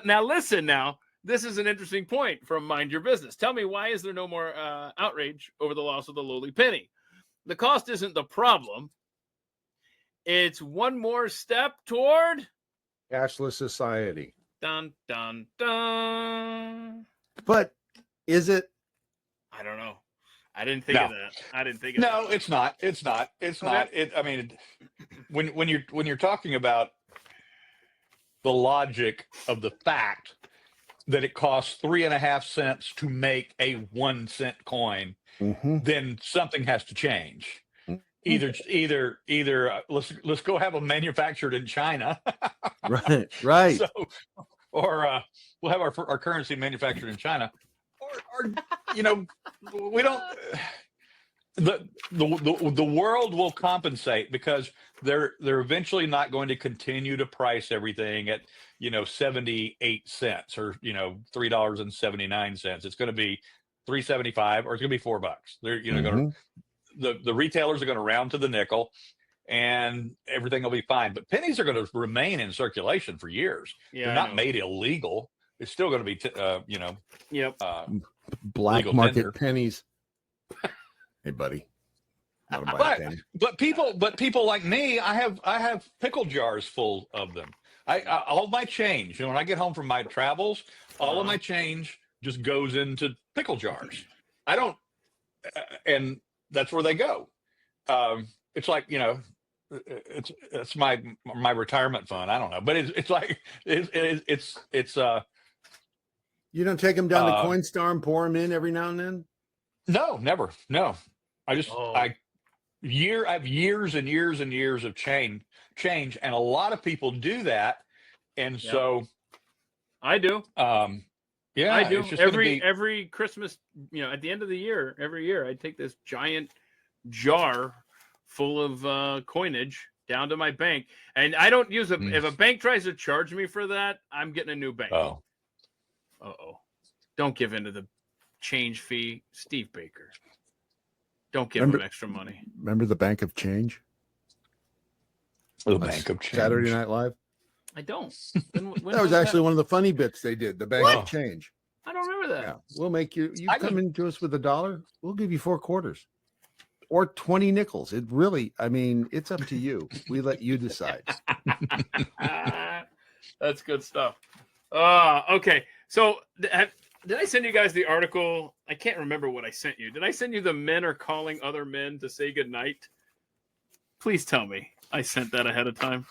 now listen now. This is an interesting point from Mind Your Business. Tell me, why is there no more outrage over the loss of the lowly penny? The cost isn't the problem. It's one more step toward Cashless society. dun dun dun. But is it? I don't know. I didn't think of that. I didn't think of No, that. it's not. It's not. It's Okay. not. I mean, when you're talking about the logic of the fact that it costs 3.5 cents to make a 1 cent coin, Mhm. then something has to change. Either let's go have them manufactured in China, Right. so, or we'll have our currency manufactured in China, or we don't. The world will compensate because they're eventually not going to continue to price everything at 78 cents or $3.79. It's going to be $3.75 or it's going to be $4. They're going to the retailers are going to round to the nickel, and everything will be fine. But pennies are going to remain in circulation for years. Yeah, They're I not know. made illegal. It's still going to be Yep. Black legal market tender. pennies. Hey, buddy. Not a black penny. But people like me, I have pickle jars full of them. I all my change. When I get home from my travels, all of my change just goes into pickle jars. I don't, and that's where they go. It's like it's my retirement fund. I don't know, but it's like it's You don't take them down to Coinstar and pour them in every now and then? no, never. No, I just Oh. I have years and years and years of change, and a lot of people do that, and Yep. so I do. yeah, I do. it's just gonna be, Every Christmas, at the end of the year, every year, I take this giant jar full of coinage down to my bank, and I don't use it. If a bank tries to charge me for that, I'm getting a new bank. oh Don't give in to the change fee, Steve Baker. Don't give Remember- him extra money. Remember the Bank of Change? the On Bank of Change. Saturday Night Live? I don't. When That was actually one of the funny bits they did, the Bank What? of Change. I don't remember that. Yeah. We'll make you I come into us with $1, we'll give you 4 quarters. Or 20 nickels. It really, it's up to you. We let you decide. That's good stuff. Okay. So did I send you guys the article? I can't remember what I sent you. Did I send you the men are calling other men to say goodnight? Please tell me I sent that ahead of time.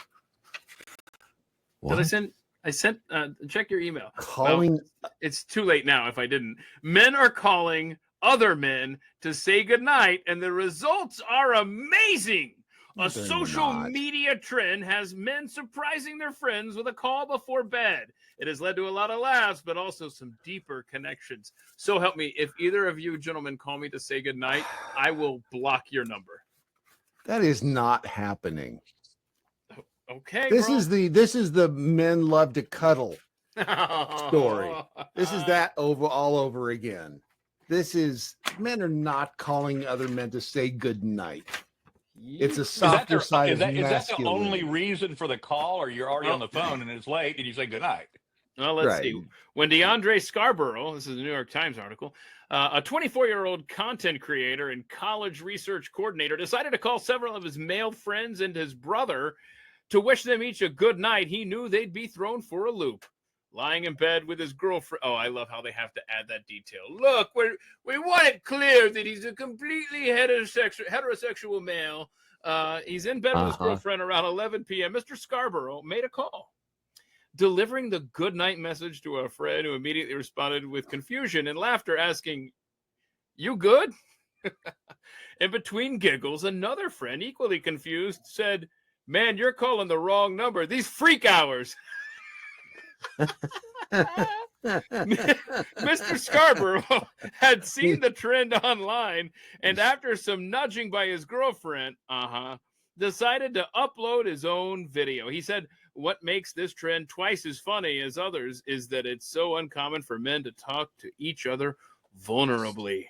What? Did I sent check your email. Calling It's too late now if I didn't. Men are calling other men to say goodnight, and the results are amazing. A They're social not. media trend has men surprising their friends with a call before bed. It has led to a lot of laughs, but also some deeper connections. So help me, if either of you gentlemen call me to say goodnight, I will block your number. that is not happening. Okay, This bro. is the men love to cuddle story. This is that all over again. men are not calling other men to say good night. It's a Is that, softer side of is that the masculinity. only reason for the call, or you're already Oh. on the phone and it's late and you say goodnight? Well, let's Right. see. When DeAndre Scarborough, this is a New York Times article, a 24-year-old content creator and college research coordinator, decided to call several of his male friends and his brother to wish them each a good night, he knew they'd be thrown for a loop. Lying in bed with his girlfriend. Oh, I love how they have to add that detail. Look, we want it clear that he's a completely heterosexual male. He's in bed with his girlfriend around 11 p.m. Mr. Scarborough made a call, delivering the good night message to a friend who immediately responded with confusion and laughter, asking, "You good?" In between giggles, another friend, equally confused, said, "Man, you're calling the wrong number. These freak hours." Mr. Scarborough had seen the trend online and after some nudging by his girlfriend, decided to upload his own video. He said, "What makes this trend twice as funny as others is that it's so uncommon for men to talk to each other vulnerably."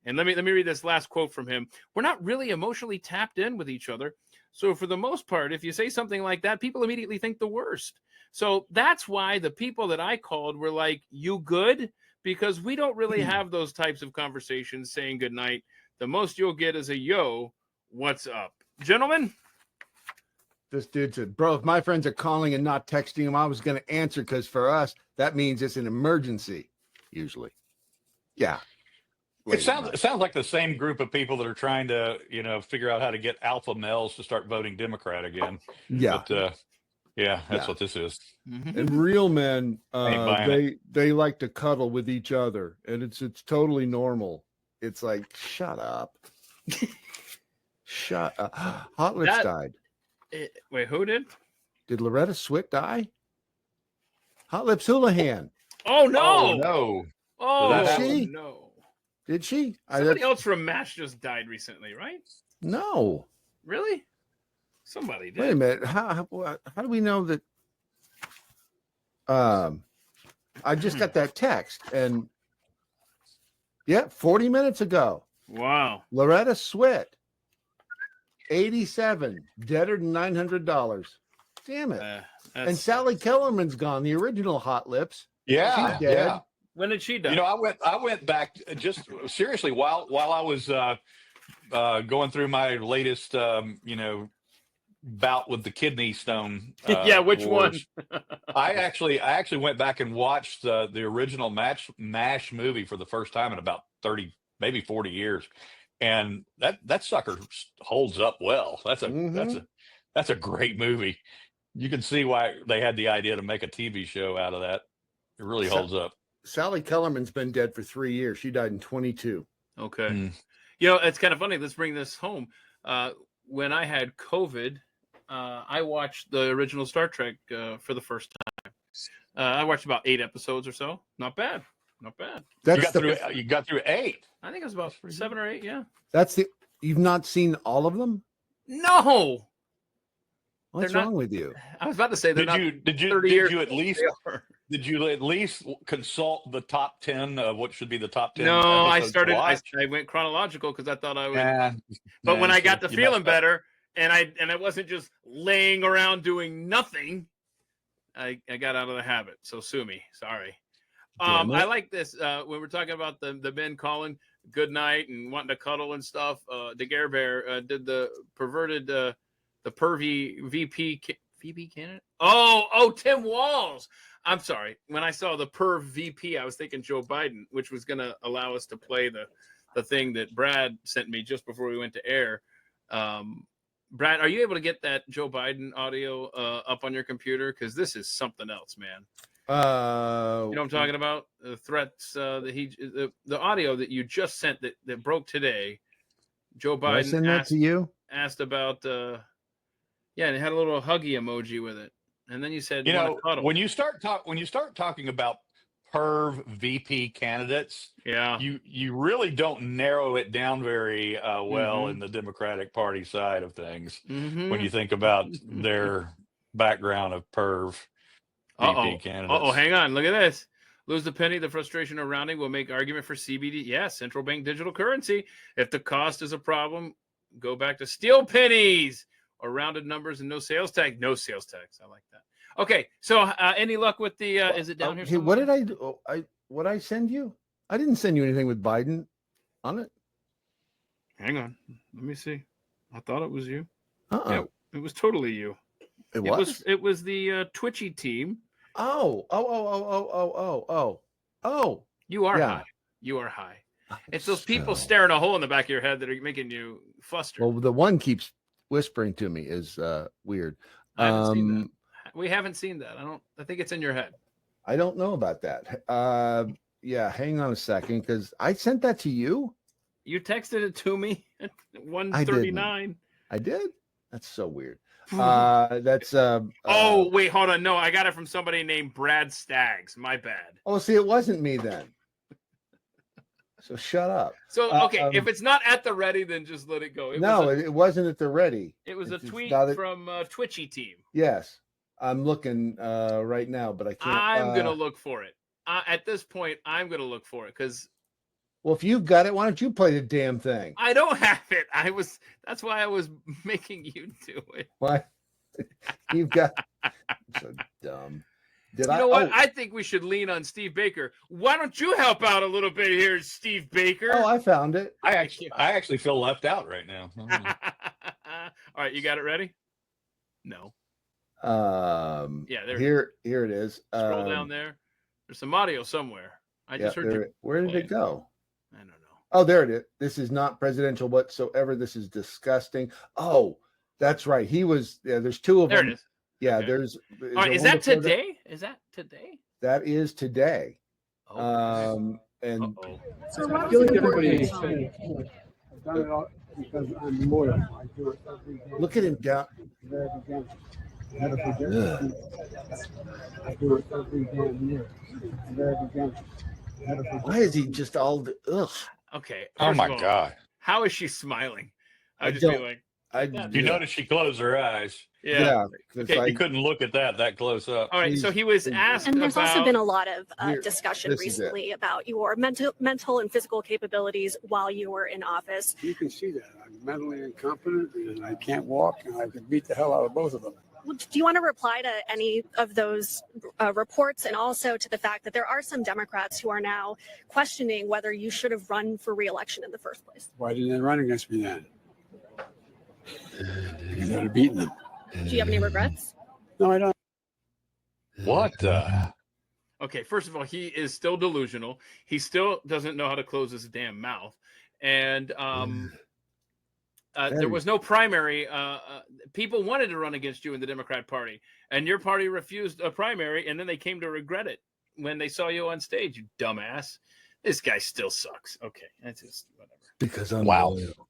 And let me read this last quote from him. "We're not really emotionally tapped in with each other. So for the most part, if you say something like that, people immediately think the worst. So that's why the people that I called were like, 'You good?' Because we don't really have those types of conversations saying goodnight. The most you'll get is a yo, what's up?" Gentlemen? This dude said, "Bro, if my friends are calling and not texting them, I was going to answer because for us, that means it's an emergency, usually." Yeah. It sounds like the same group of people that are trying to, figure out how to get alpha males to start voting Democrat again. Yeah. But that's what this is. And real men, buying they like to cuddle with each other, and it's totally normal. It's like, shut up. Shut up. Hot Lips died. Wait, who did? Did Loretta Swit die? Hot Lips Houlihan. Oh, no. Oh, no. Oh, Did she? no. Did she? Somebody else from MASH just died recently, right? No. Really? Somebody did. Wait a minute. How do we know that? I just got that text, and 40 minutes ago. Wow. Loretta Swit, 87, deader than $900. Damn it. And Sally Kellerman's gone, the original Hot Lips. Yeah. She's dead. Yeah. When did she die? I went back just seriously while I was going through my latest bout with the kidney stone. Which wars. one? I actually went back and watched the original MASH movie for the first time in about 30, maybe 40 years, and that sucker holds up well. That's a great movie. You can see why they had the idea to make a TV show out of that. It really holds up. Sally Kellerman's been dead for 3 years. She died in 22. Okay. It's kind of funny. Let's bring this home. When I had COVID, I watched the original Star Trek for the first time. I watched about 8 episodes or so. Not bad. You got through 8. I think it was about 7 or 8. Yeah. You've not seen all of them? No. What's wrong with you? I was about to say Did you at least consult the top 10 of what should be the top 10? No, I went chronological because I thought I would. But when I got to feeling better and I wasn't just laying around doing nothing, I got out of the habit. So sue me. Sorry. I like this when we're talking about the men calling good night and wanting to cuddle and stuff. The Gare Bear did the perverted the pervy VP candidate. Oh, Tim Walz. I'm sorry. When I saw the perv VP, I was thinking Joe Biden, which was going to allow us to play the thing that Brad sent me just before we went to air. Brad, are you able to get that Joe Biden audio up on your computer? Because this is something else, man. You know what I'm talking about? The threats the audio that you just sent that broke today. Joe Biden Did I send that to you? Asked about and it had a little huggy emoji with it. And then you said, when you start talking about perv VP candidates, you really don't narrow it down very well in the Democratic Party side of things when you think about their background of perv VP candidates. Hang on, look at this. Lose the penny, the frustration of rounding will make argument for CBD. Yes, central bank digital currency. If the cost is a problem, go back to steel pennies or rounded numbers and no sales tax. No sales tax. I like that. Okay, so any luck with the? Is it down here? Hey, what did I do? Oh, what I send you? I didn't send you anything with Biden on it. Hang on, let me see. I thought it was you. Yeah, it was totally you. it was. It was the Twitchy team. Oh. You are Yeah. high. You are high. It's those people staring a hole in the back of your head that are making you flustered. Well, the one keeps whispering to me is weird. I haven't seen that. We haven't seen that. I think it's in your head. I don't know about that. Yeah, hang on a second, because I sent that to you. You texted it to me at 1:39. I did. That's so weird. That's oh, wait, hold on. No, I got it from somebody named Brad Staggs. My bad. Oh, see, it wasn't me then. So shut up. So okay, if it's not at the ready, then just let it go. It wasn't at the ready. It was a tweet from Twitchy team. Yes, I'm looking right now, but I can't. I'm gonna look for it. At this point, I'm gonna look for it because. Well, if you've got it, why don't you play the damn thing? I don't have it. That's why I was making you do it. What? You've got so dumb. You know what? I think we should lean on Steve Baker. Why don't you help out a little bit here, Steve Baker? Oh, I found it. I actually feel left out right now. All right, you got it ready? No. Yeah, here it is. Scroll down there. There's some audio somewhere. I just heard you. Where did it go? I don't know. Oh, there it is. This is not presidential whatsoever. This is disgusting. Oh, that's right. He was. Yeah, there's two of them. There it is. Yeah, Okay. there's. All right, is that today? Is that today? That is today. Oh, and uh-oh. I feel like everybody is saying, I've done it all because I'm loyal. I do it every day. look at him down. Very beginning. Never forget it. I do it every damn year. Very beginning. Never forget Why is he just all? Ugh. Okay. Oh first my of all, God! how is she smiling? I I just feel don't- like, You notice she closed her eyes. yeah. It's Okay, like- You couldn't look at that close up. All right. So he was asked And there's about. also been a lot of Here, discussion this is it. recently about your mental and physical capabilities while you were in office. You can see that. I'm mentally incompetent and I can't walk and I can beat the hell out of both of them. Do you want to reply to any of those reports, and also to the fact that there are some Democrats who are now questioning whether you should have run for re-election in the first place? Why didn't they run against me then? Because I'd have beaten them. Do you have any regrets? No, I don't. What the? Okay, first of all, he is still delusional. He still doesn't know how to close his damn mouth. And there was no primary. People wanted to run against you in the Democrat Party, and your party refused a primary, and then they came to regret it when they saw you on stage, you dumbass. This guy still sucks. Okay, that's just whatever. Because I'm Wow. loyal.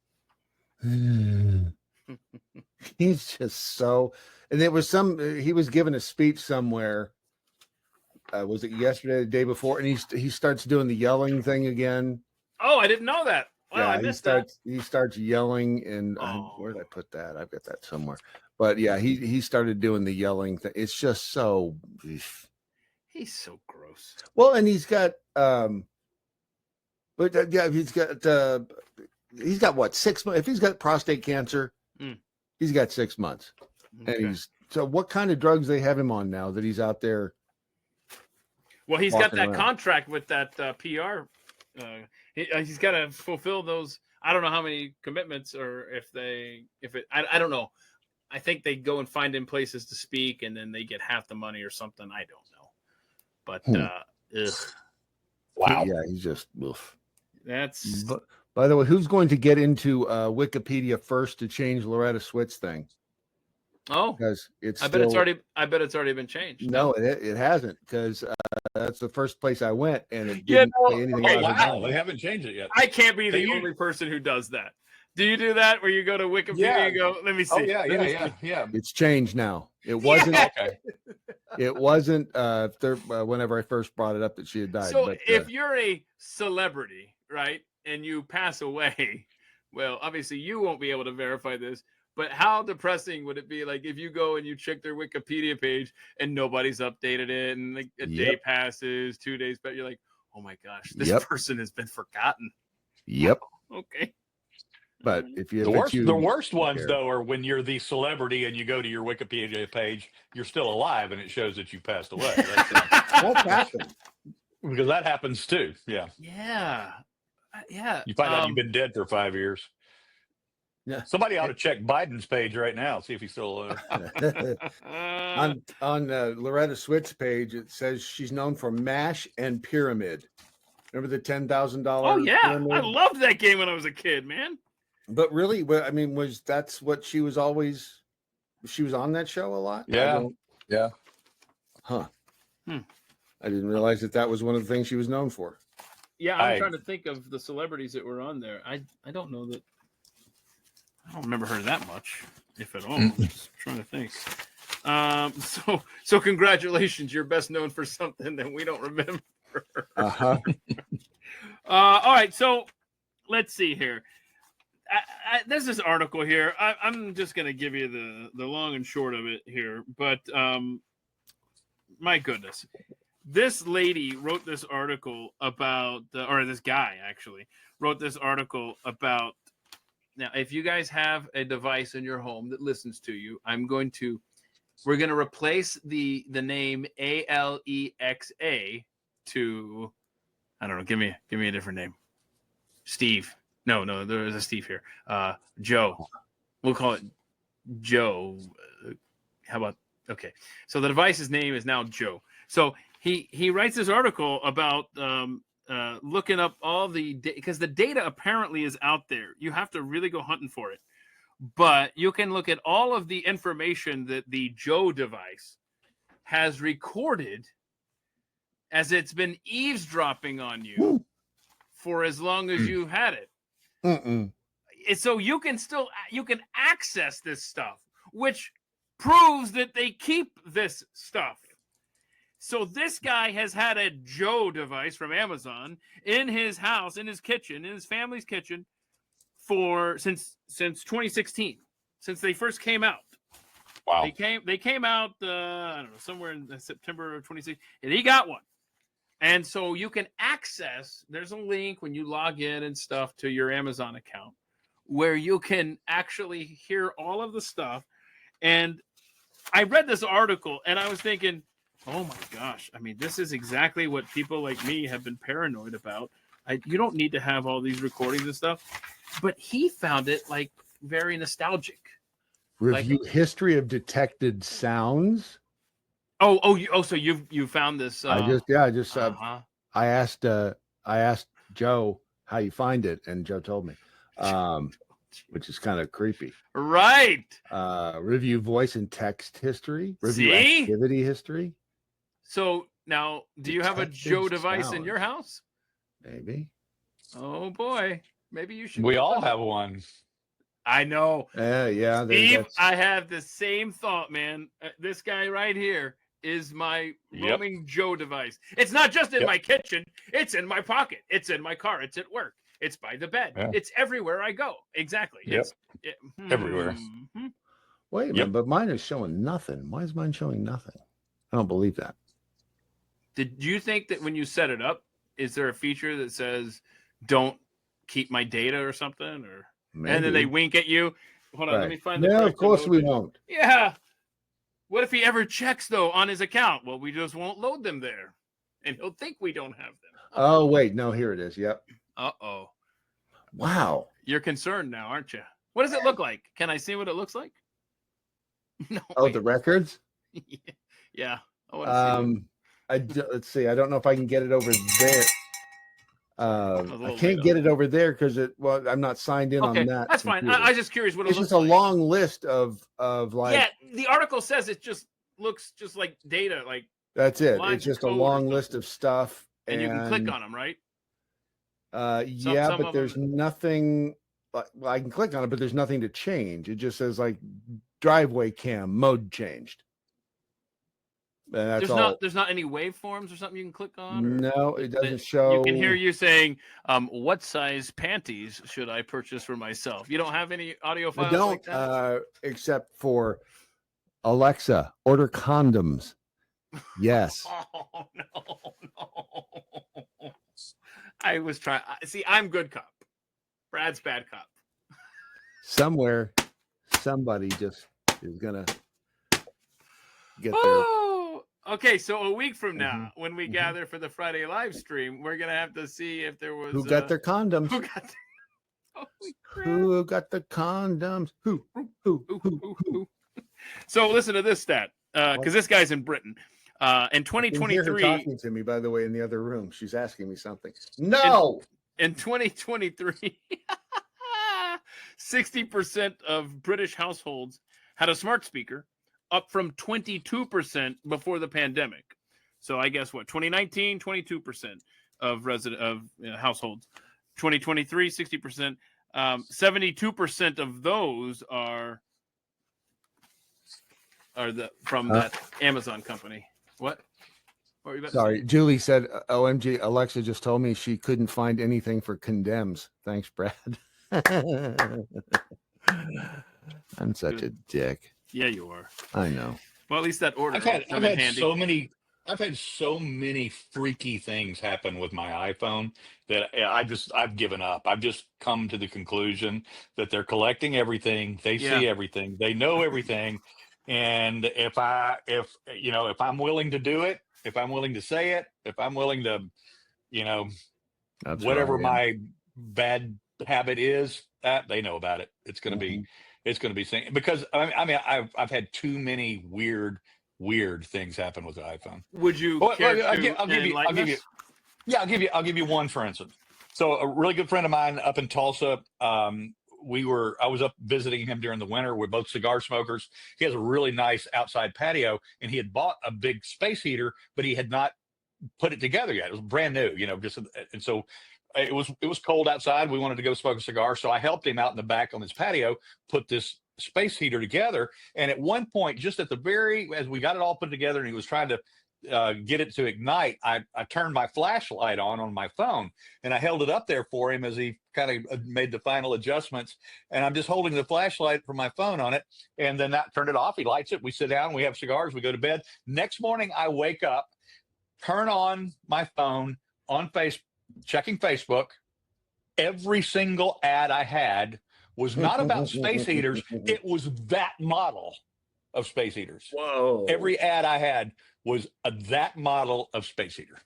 He's just so. And there was he was giving a speech somewhere. Was it yesterday, the day before? And he starts doing the yelling thing again. Oh, I didn't know that. Wow, I missed that. He starts yelling, and where did I put that? I've got that somewhere. But yeah, he started doing the yelling thing. It's just so. He's so gross. Well, and he's got but yeah, he's got what, 6 months? If he's got prostate cancer, he's got 6 months. Okay. And so what kind of drugs they have him on now that he's out there? Well, he's got walking that around? contract with that PR. He's got to fulfill those. I don't know how many commitments, or I don't know. I think they go and find him places to speak, and then they get half the money or something. I don't know. But ugh. Wow. Yeah, he's just. Oof. That's. By the way, who's going to get into Wikipedia first to change Loretta Swit's thing? Oh, Because it's. I bet it's already been changed. No, it hasn't, because that's the first place I went, and it didn't say anything Oh, about wow. it. They haven't changed it yet. I can't be the They only person who does that. Do you do that where you go to Wikipedia Yeah. and go, let me see? Oh, yeah. It's changed now. It wasn't. Okay. It wasn't. Whenever I first brought it up that she had died. So but, if you're a celebrity, right, and you pass away, well, obviously you won't be able to verify this, But how depressing would it be, like, if you go and you check their Wikipedia page and nobody's updated it, and like a day passes, 2 days, but you're like, oh my gosh, this person has been forgotten. Yep. Okay. But if you The worst ones though are when you're the celebrity and you go to your Wikipedia page, you're still alive and it shows that you passed away. That's happened. Because that happens too. Yeah. Yeah. Yeah. You find out you've been dead for 5 years. Yeah. Somebody ought to check Biden's page right now, see if he's still alive. on Loretta Swit's page, it says she's known for MASH and Pyramid. Remember the $10,000? Oh yeah, pyramid? I loved that game when I was a kid, man. But really, I mean, that's what she was always? She was on that show a lot. Yeah, yeah. Huh. I didn't realize that was one of the things she was known for. Yeah, I'm trying to think of the celebrities that were on there. I don't know that. I don't remember her that much, if at all. Just trying to think. So congratulations, you're best known for something that we don't remember. Uh-huh. All right, so let's see here. There's this article here. I'm just going to give you the long and short of it here, but my goodness. This lady wrote this article about, or this guy actually wrote this article about. Now, if you guys have a device in your home that listens to you, we're going to replace the name Alexa to, I don't know, give me a different name. Steve. No, there is a Steve here. Joe. We'll call it Joe. How about, okay. So the device's name is now Joe. So he writes this article about looking up all because the data apparently is out there. You have to really go hunting for it. But you can look at all of the information that the Joe device has recorded as it's been eavesdropping on you for as long as you've had it. So you can access this stuff, which proves that they keep this stuff. So this guy has had a Joe device from Amazon in his house, in his kitchen, in his family's kitchen since 2016, since they first came out. Wow. They came out I don't know, somewhere in September of 2016, and he got one. And so you can access, there's a link when you log in and stuff to your Amazon account where you can actually hear all of the stuff. And I read this article and I was thinking, oh my gosh, I mean, this is exactly what people like me have been paranoid about. You don't need to have all these recordings and stuff. But he found it like very nostalgic. Review history of detected sounds. So you found this? I asked Joe how you find it, and Joe told me, which is kind of creepy. Right. Review voice and text history. Review activity history. So now, do you have a Joe device in your house? Maybe. Oh boy, maybe you should. We all have one. I know. Yeah. Steve, I have the same thought, man. This guy right here is my roaming Joe device. It's not just in my kitchen. It's in my pocket. It's in my car. It's at work. It's by the bed. Yeah. It's everywhere I go. Exactly. Yep. Everywhere. Wait a minute, but mine is showing nothing. Why is mine showing nothing? I don't believe that. Did you think that when you set it up, is there a feature that says don't keep my data or something? Or maybe. And then they wink at you? Hold on, let me find the No, of course we won't. Yeah. What if he ever checks, though, on his account? Well, we just won't load them there. And he'll think we don't have them. Oh, wait. No, here it is. Yep. Uh-oh. Wow. You're concerned now, aren't you? What does it look like? Can I see what it looks like? No. Oh, the records? Yeah. I want to see let's see. I don't know if I can get it over there. I can't get it over there because I'm not signed in on that. That's fine. I was just curious what it looks like. It's just a long list of like. Yeah, the article says it just looks just like data. Like that's it. It's just a long list of stuff. And you can click on them, right? Yeah, but there's nothing. Well, I can click on it, but there's nothing to change. It just says like driveway cam mode changed. That's all. There's not any waveforms or something you can click on. Or No, it doesn't you show. can hear you saying, "What size panties should I purchase for myself?" You don't have any audio I files don't, like that. except for Alexa, order condoms. Yes. Oh no! I was trying. See, I'm good cop. Brad's bad cop. Somewhere, somebody just is gonna get there. Oh, okay. So a week from now, Mhm. when we gather for the Friday live stream, we're gonna have to see if there was Who got their condoms? who got. Holy crap! Who got the condoms? Who? Who? So listen to this stat, because this guy's in Britain. In I can hear her 2023, talking to me, by the way, in the other room. She's asking me something. No. in 2023, 60% of British households had a smart speaker, up from 22% before the pandemic. So I guess what, 2019, 22% of households. 2023, 60%. 72% of those are from that Amazon company. What were you about to Sorry, say? Julie said, "OMG, Alexa just told me she couldn't find anything for condemns." Thanks, Brad. I'm such a dick. Yeah, you are. I know. Well, at least that order I've had handy. I've had so many freaky things happen with my iPhone that I've given up. I've just come to the conclusion that they're collecting everything, they see everything, they know everything, and if I'm willing to do it, if I'm willing to say it, if I'm willing to, That's whatever where I am. my bad habit is, that they know about it. It's going to Mhm. be seen, because I've had too many weird things happen with the iPhone. Would you Well, care I'll to give enlighten you us? yeah, I'll give you one, for instance. So a really good friend of mine up in Tulsa, I was up visiting him during the winter. We're both cigar smokers. He has a really nice outside patio, and he had bought a big space heater, but he had not put it together yet. It was brand new, and so it was cold outside. We wanted to go smoke a cigar, so I helped him out in the back on his patio put this space heater together. And at one point, just as we got it all put together, and he was trying to get it to ignite, I turned my flashlight on my phone, and I held it up there for him as he kind of made the final adjustments. And I'm just holding the flashlight from my phone on it, and then that turned it off. He lights it. We sit down. We have cigars. We go to bed. Next morning, I wake up, turn on my phone on checking Facebook. Every single ad I had was not about space heaters. It was that model of space heaters. Whoa. Every ad I had was that model of space heater.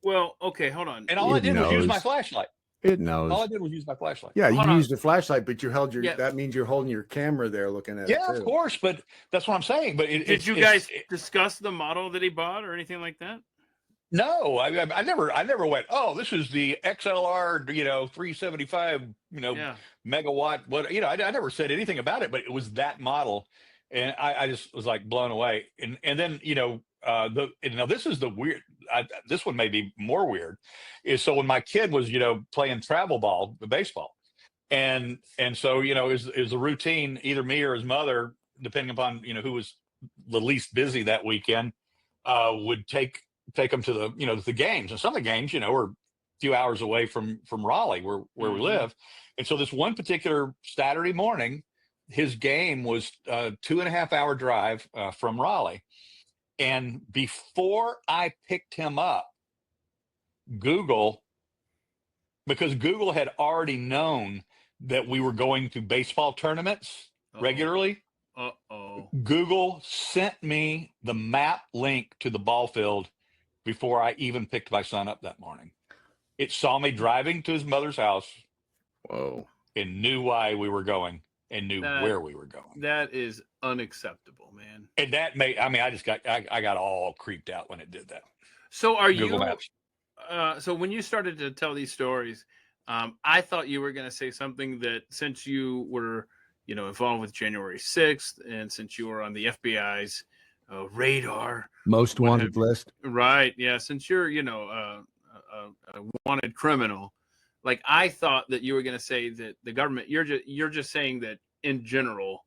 Well, okay, hold on. And all I did was use my knows. flashlight. It knows. All I did was use my flashlight. Yeah, Hold you on. used a flashlight, but you held your. Yeah. That means you're holding your camera there, looking at it. Yeah, too. of course, but that's what I'm saying. But Did you guys discuss the model that he bought or anything like that? No, I never went, "Oh, this is the XLR, 375, megawatt." What, I never said anything about it, but it was that model, and I just was like blown away. And then now this is the weird. This one may be more weird. Is so when my kid was playing travel ball, baseball, and so is the routine, either me or his mother, depending upon who was the least busy that weekend, would take them to the games. And some of the games are a few hours away from Raleigh, where we live. And so this one particular Saturday morning, his game was a 2.5 hour drive from Raleigh. And before I picked him up, because Google had already known that we were going to baseball tournaments regularly. Google sent me the map link to the ball field before I even picked my son up that morning. It saw me driving to his mother's house. Whoa. And knew why we were going and knew where we were going. That is unacceptable, man. And that I got all creeped out when it did that. So are Google you, Maps. So when you started to tell these stories, I thought you were going to say something that, since you were, involved with January 6th, and since you were on the FBI's radar, Most wanted list. Right. Yeah. Since you're, a wanted criminal, like, I thought that you were going to say that the government, you're just saying that in general,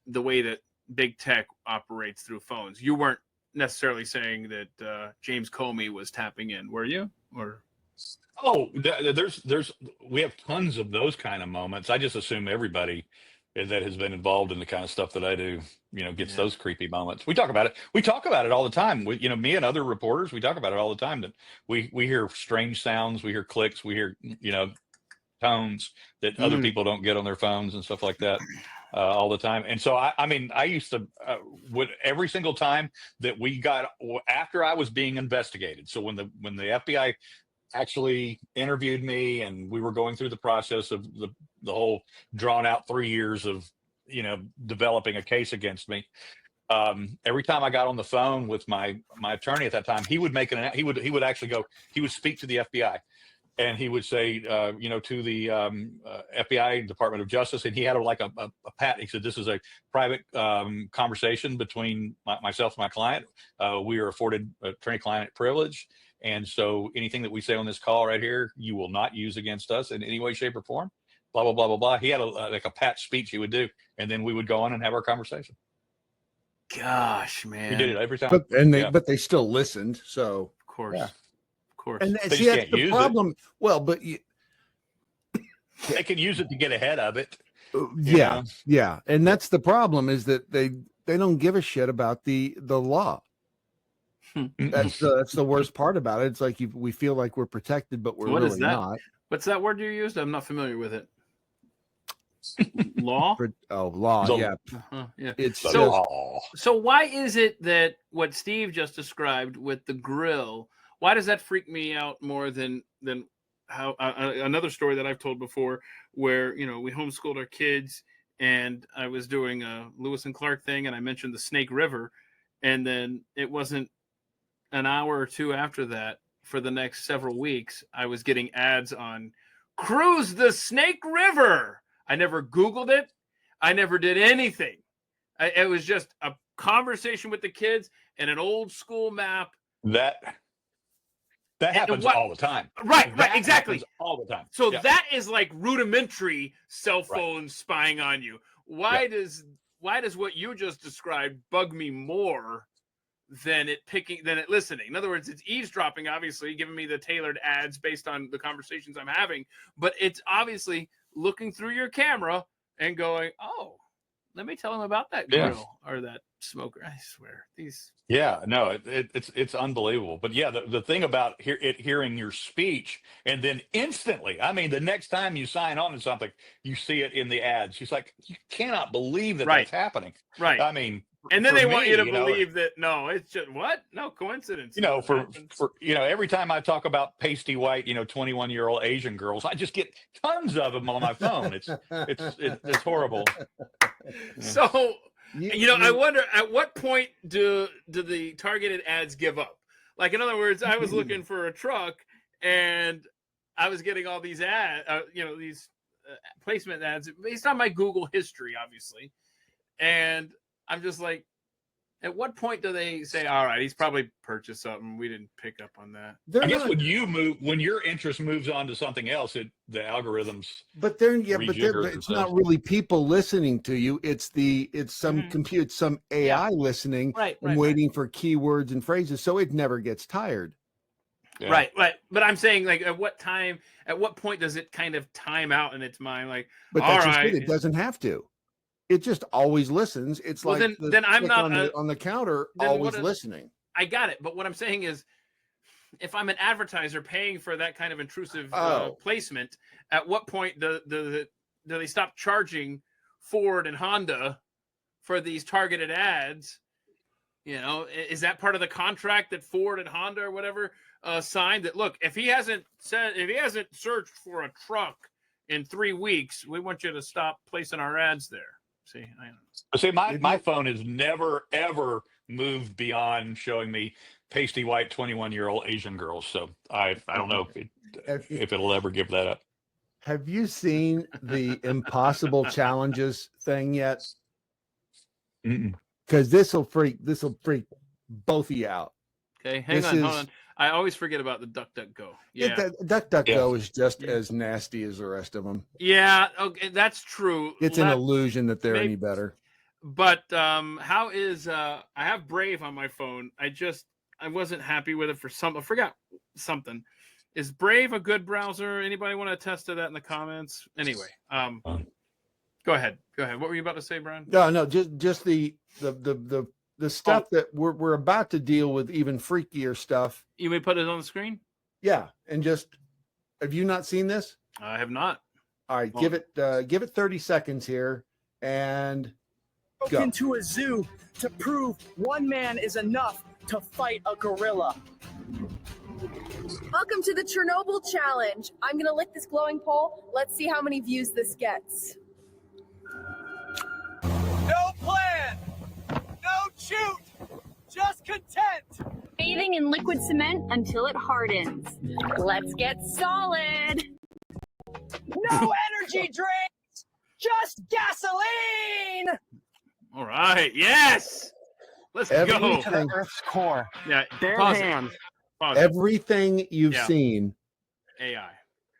the way that big tech operates through phones, you weren't necessarily saying that James Comey was tapping in, were you? Or Oh, we have tons of those kind of moments. I just assume everybody that has been involved in the kind of stuff that I do, gets those creepy moments. We talk about it. We talk about it all the time. Me and other reporters, we talk about it all the time. That we hear strange sounds, we hear clicks, we hear tones that other people don't get on their phones and stuff like that all the time. And so I used to every single time that we got after I was being investigated. So when the FBI actually interviewed me and we were going through the process of the whole drawn out 3 years of developing a case against me, every time I got on the phone with my attorney at that time, he would he would actually go, he would speak to the FBI and he would say to the FBI, Department of Justice, and he had a pat. He said, this is a private conversation between myself and my client. We are afforded attorney-client privilege. And so anything that we say on this call right here, you will not use against us in any way, shape, or form. Blah, blah, blah, blah, blah. He had a pat speech he would do. And then we would go on and have our conversation. Gosh, man. He did it every time. But they still listened. So Of course. Yeah. Of course. and They see, just that's can't the use problem. it. Well, but They can use it to get ahead of it. yeah, and that's the problem is that they don't give a shit about the law. That's the worst part about it. It's like we feel like we're protected, but we're What is really that? not. What's that word you used? I'm not familiar with it. Law? Law. The- Yeah, Yeah. it's The just, law. So why is it that what Steve just described with the grill, why does that freak me out more than how another story that I've told before where, we homeschooled our kids and I was doing a Lewis and Clark thing and I mentioned the Snake River, and then it wasn't an hour or two after that, for the next several weeks, I was getting ads on Cruise the Snake River. I never Googled it. I never did anything. It was just a conversation with the kids and an old school map. That happens all the time. Right, That exactly. happens all the time. So Yeah. that is like rudimentary cell phone spying on you. Why does what you just described bug me more than it listening? In other words, it's eavesdropping, obviously, giving me the tailored ads based on the conversations I'm having, but it's obviously looking through your camera and going, oh, let me tell him about that grill or that smoker. I swear, these. Yeah, no, it's unbelievable. But yeah, the thing about hearing your speech and then instantly, the next time you sign on to something, you see it in the ads. She's like, you cannot believe that that's happening. Right. And then they want you to believe that no, it's just what? No coincidence. For every time I talk about pasty white, 21-year-old Asian girls, I just get tons of them on my phone. It's horrible. So I wonder at what point do the targeted ads give up? Like, in other words, I was looking for a truck and I was getting all these these placement ads based on my Google history, obviously. And I'm just like, at what point do they say, all right, he's probably purchased something, we didn't pick up on that? I guess when your interest moves on to something else, the algorithms. But it's not really people listening to you. It's some some AI listening and waiting for keywords and phrases, so it never gets tired. Yeah. Right. But I'm saying, like, at what point does it kind of time out in its mind? Like, but that's just it. It doesn't have to. It just always listens. It's like then I'm not on the counter, always listening. I got it. But what I'm saying is, if I'm an advertiser paying for that kind of intrusive placement, at what point do they stop charging Ford and Honda for these targeted ads? Is that part of the contract that Ford and Honda or whatever signed? That, look, if he hasn't searched for a truck in 3 weeks, we want you to stop placing our ads there. See, my phone has never ever moved beyond showing me pasty white 21-year-old Asian girls. So I don't know if it'll ever give that up. Have you seen the impossible challenges thing yet? Because this will freak both of you out. Okay, hold on. I always forget about the DuckDuckGo. Yeah, DuckDuckGo is just as nasty as the rest of them. Yeah, okay, that's true. It's an illusion that they're any better. But how is I have Brave on my phone. I wasn't happy with it for I forgot something. Is Brave a good browser? Anybody want to attest to that in the comments? Anyway, go ahead. What were you about to say, Brian? No, just the stuff that we're about to deal with, even freakier stuff. You may put it on the screen. Yeah, and just have you not seen this? I have not. All right, give it 30 seconds here, and go. Into a zoo to prove one man is enough to fight a gorilla. Welcome to the Chernobyl challenge. I'm gonna lick this glowing pole. Let's see how many views this gets. No plan, no shoot, just content. Bathing in liquid cement until it hardens. Let's get solid. No energy drinks, just gasoline. All right. Yes. Let's go. Everything- To the Earth's core. Yeah. Bare Pause it. hands. Pause it. Everything you've Yeah. seen AI.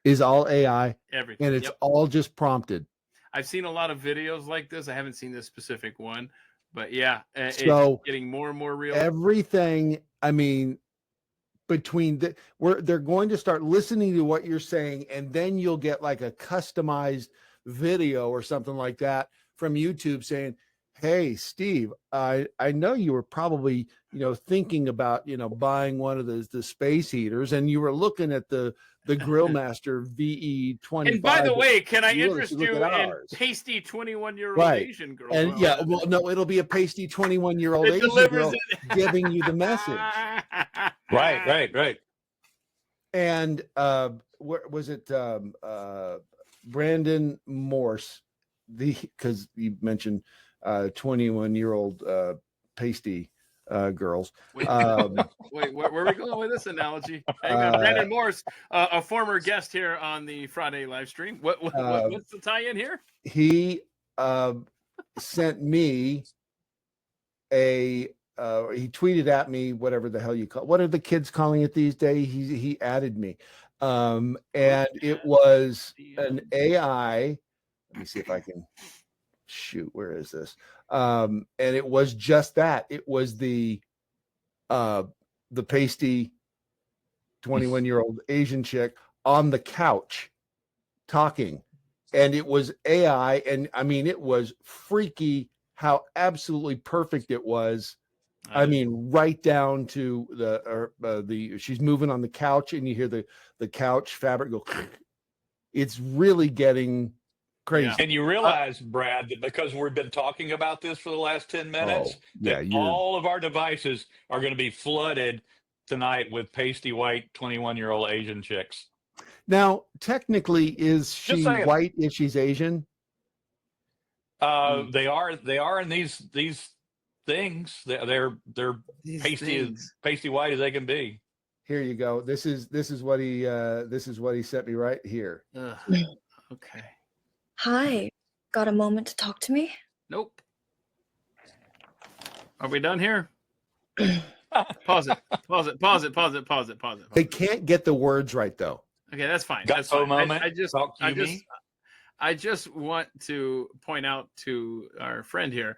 is all AI, Everything. and it's Yep. all just prompted. I've seen a lot of videos like this. I haven't seen this specific one, but yeah, it's So, getting more and more real. Everything, I mean, they're going to start listening to what you're saying, and then you'll get like a customized video or something like that from YouTube saying, "Hey, Steve, I know you were probably, thinking about, buying one of the space heaters, and you were looking at the Grill Master VE25. And by the way, can I you really interest should look you at in ours." pasty 21-year-old Right. Asian girl? And yeah, well, no, it'll be a pasty 21-year-old It Asian delivers girl giving you the message. Right. And where was it? Brandon Morse, because you mentioned 21-year-old pasty girls. Wait, where are we going with this analogy? Hey, Brandon Morse, a former guest here on the Friday live stream. What's the tie-in here? He sent me he tweeted at me, whatever the hell you call, what are the kids calling it these days? He added me, and it was an AI. Let me see if I can shoot. Where is this? And it was just that. It was the pasty 21-year-old Asian chick on the couch talking, and it was AI, and I mean, it was freaky how absolutely perfect it was. I mean, right down to the she's moving on the couch, and you hear the couch fabric go. It's really getting crazy. And you realize, Brad, that because we've been talking about this for the last 10 minutes, all of our devices are going to be flooded tonight with pasty white 21-year-old Asian chicks. Now, technically, is she white if she's Asian? They are in these things. They're pasty white as they can be. Here you go. This is what he sent me right here. Okay. Hi, got a moment to talk to me? Nope. Are we done here? Pause it. They can't get the words right though. Okay, that's fine. Got That's a fine. moment. I just want to point out to our friend here,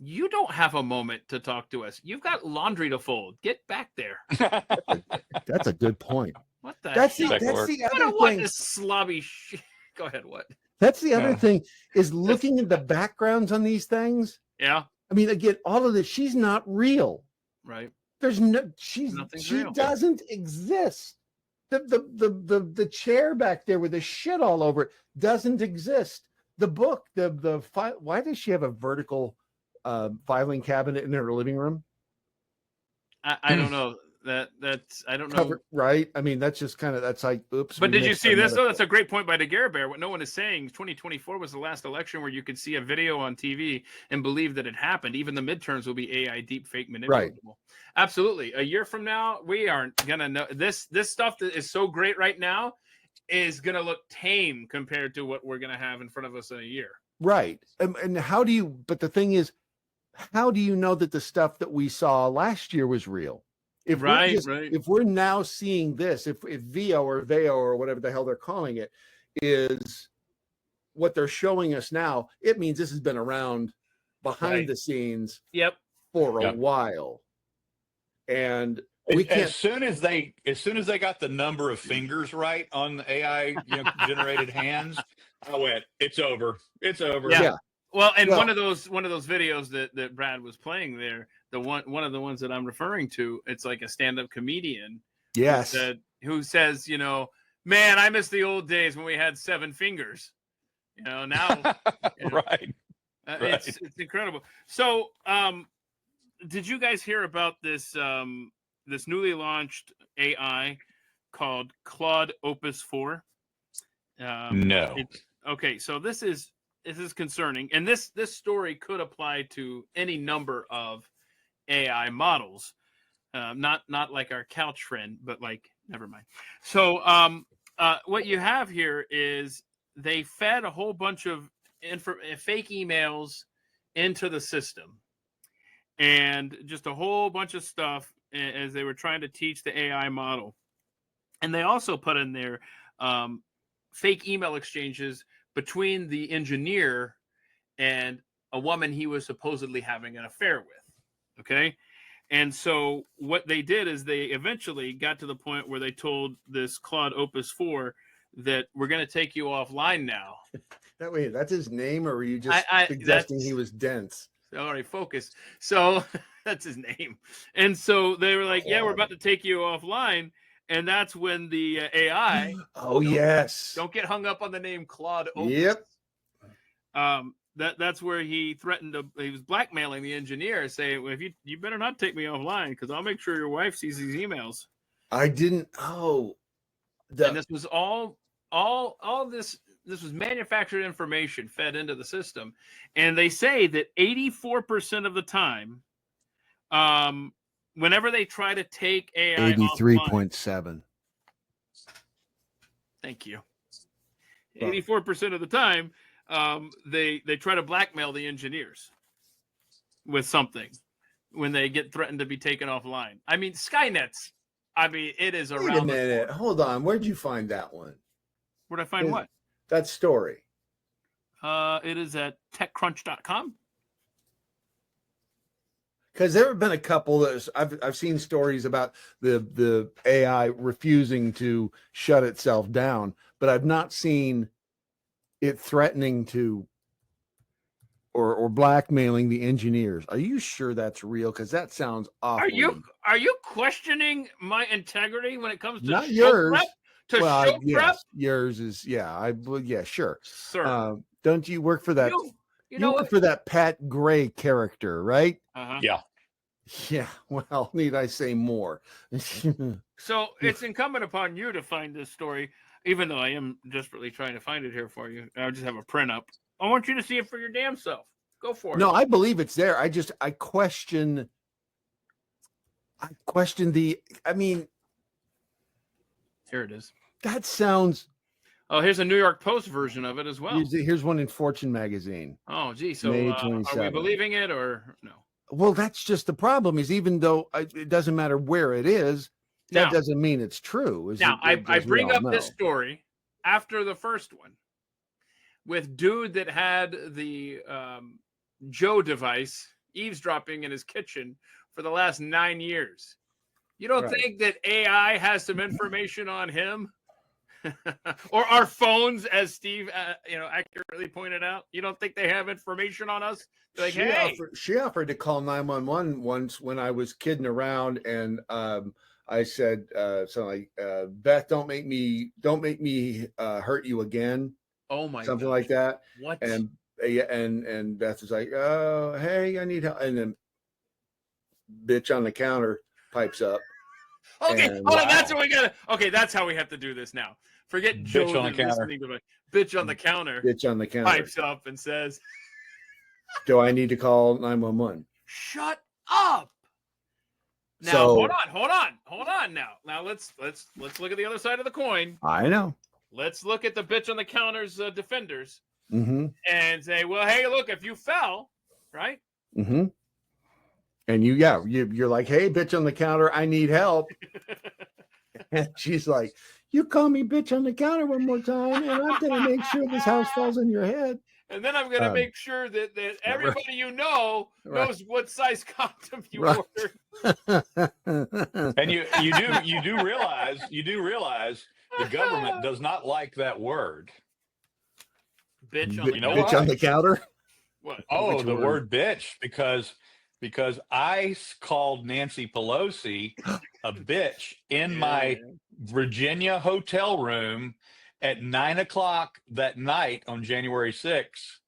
you don't have a moment to talk to us. You've got laundry to fold. Get back there. That's a good point. What the That's hell? the other What thing. is slobby shit? Go ahead. What? That's the other thing is looking at the backgrounds on these things. Yeah. I mean, again, all of this, she's not real. Right. There's no, she real. doesn't exist. The chair back there with the shit all over it doesn't exist. The book, the file. Why does she have a vertical filing cabinet in her living room? I don't know. That's I don't know. Right? I mean, that's just kind of that's like oops. But did you see this? That's a great point by the Gare Bear. What no one is saying, 2024 was the last election where you could see a video on TV and believe that it happened. Even the midterms will be AI deep fake manipulatable. Right. Absolutely. A year from now, we aren't gonna know this stuff that is so great right now is gonna look tame compared to what we're gonna have in front of us in a year. Right. And how do you? But the thing is, how do you know that the stuff that we saw last year was real? If if we're now seeing this, if VO or VEO or whatever the hell they're calling it is what they're showing us now, it means this has been around behind Right. the scenes Yep. for a Yep. while. And we As can't. soon as they got the number of fingers right on the AI generated hands, I went, it's over. It's over. Yeah. Yeah. Well, and Well- one of those videos that Brad was playing there, one of the ones that I'm referring to, it's like a stand-up comedian Yes. who says, man, I miss the old days when we had 7 fingers. Now Right. it's incredible. So, did you guys hear about this this newly launched AI called Claude Opus 4? No. Okay, so this is concerning, and this story could apply to any number of AI models, not like our couch friend, but like never mind. So what you have here is they fed a whole bunch of fake emails into the system, and just a whole bunch of stuff as they were trying to teach the AI model, and they also put in there fake email exchanges between the engineer and a woman he was supposedly having an affair with. Okay. And so what they did is they eventually got to the point where they told this Claude Opus 4 that we're going to take you offline now. That way, that's his name, or were you just suggesting that's- he was dense? All right, focus. So that's his name. And so they were like, yeah, we're about to take you offline. And that's when the AI. Oh, yes. Don't get hung up on the name Claude Opus. Yep. That's where he threatened he was blackmailing the engineer, saying, well, if you better not take me offline, because I'll make sure your wife sees these emails. I didn't. Oh. And this was all this was manufactured information fed into the system. And they say that 84% of the time, whenever they try to take AI 83.7. Thank you. 84% of the time, they try to blackmail the engineers with something when they get threatened to be taken offline. I mean, Skynet's. I mean, it is around. Wait a minute. Hold on. Where'd you find that one? Where'd I find what? That story. It is at TechCrunch.com. Because there have been a couple that I've seen stories about the AI refusing to shut itself down, but I've not seen it threatening to or blackmailing the engineers. Are you sure that's real? Because that sounds awful. Are you questioning my integrity when it comes to not show yours? prep? To well, show prep? Yours is yeah, sure. Sir. Don't you work for that? You work for that Pat Gray character, right? Uh-huh. Yeah. Yeah. Well, need I say more? So it's incumbent upon you to find this story, even though I am desperately trying to find it here for you. I just have a print up. I want you to see it for your damn self. Go for it. No, I believe it's there. I question I mean, here it is. That sounds. Oh, here's a New York Post version of it as well. Here's one in Fortune magazine. Oh, gee. So May are we 27. believing it or no? Well, that's just the problem. Is even though it doesn't matter where it is, that doesn't mean it's true. I bring up this story after the first one with dude that had the Joe device eavesdropping in his kitchen for the last 9 years. You don't think that AI has some information on him? Or our phones, as Steve accurately pointed out? You don't think they have information on us? Like, she offered to call 911 once when I was kidding around, and I said something like, Beth, don't make me hurt you again. Oh my, something like that. What? And Beth was like, oh, hey, I need help. And then bitch on the counter pipes up. Okay, and, hold on. That's what we gotta. Okay, that's how we have to do this now. Forget Joe on the counter. Bitch on the counter. Bitch on the counter pipes up and says, "Do I need to call 911?" Shut up. Now So, hold on. Now let's look at the other side of the coin. I know. Let's look at the bitch on the counter's defenders Mm-hmm. and say, well, hey, look, if you fell, right? Mm-hmm. And you're like, hey, bitch on the counter, I need help. And she's like, You call me bitch on the counter one more time, and I'm going to make sure this house falls on your head. And then I'm going to make sure that everybody you know knows what size condom you ordered. And you do realize the government does not like that word. Bitch on the bitch on the counter. What? Oh, the word bitch, because I called Nancy Pelosi a bitch in my Virginia hotel room at 9:00 that night on January 6th.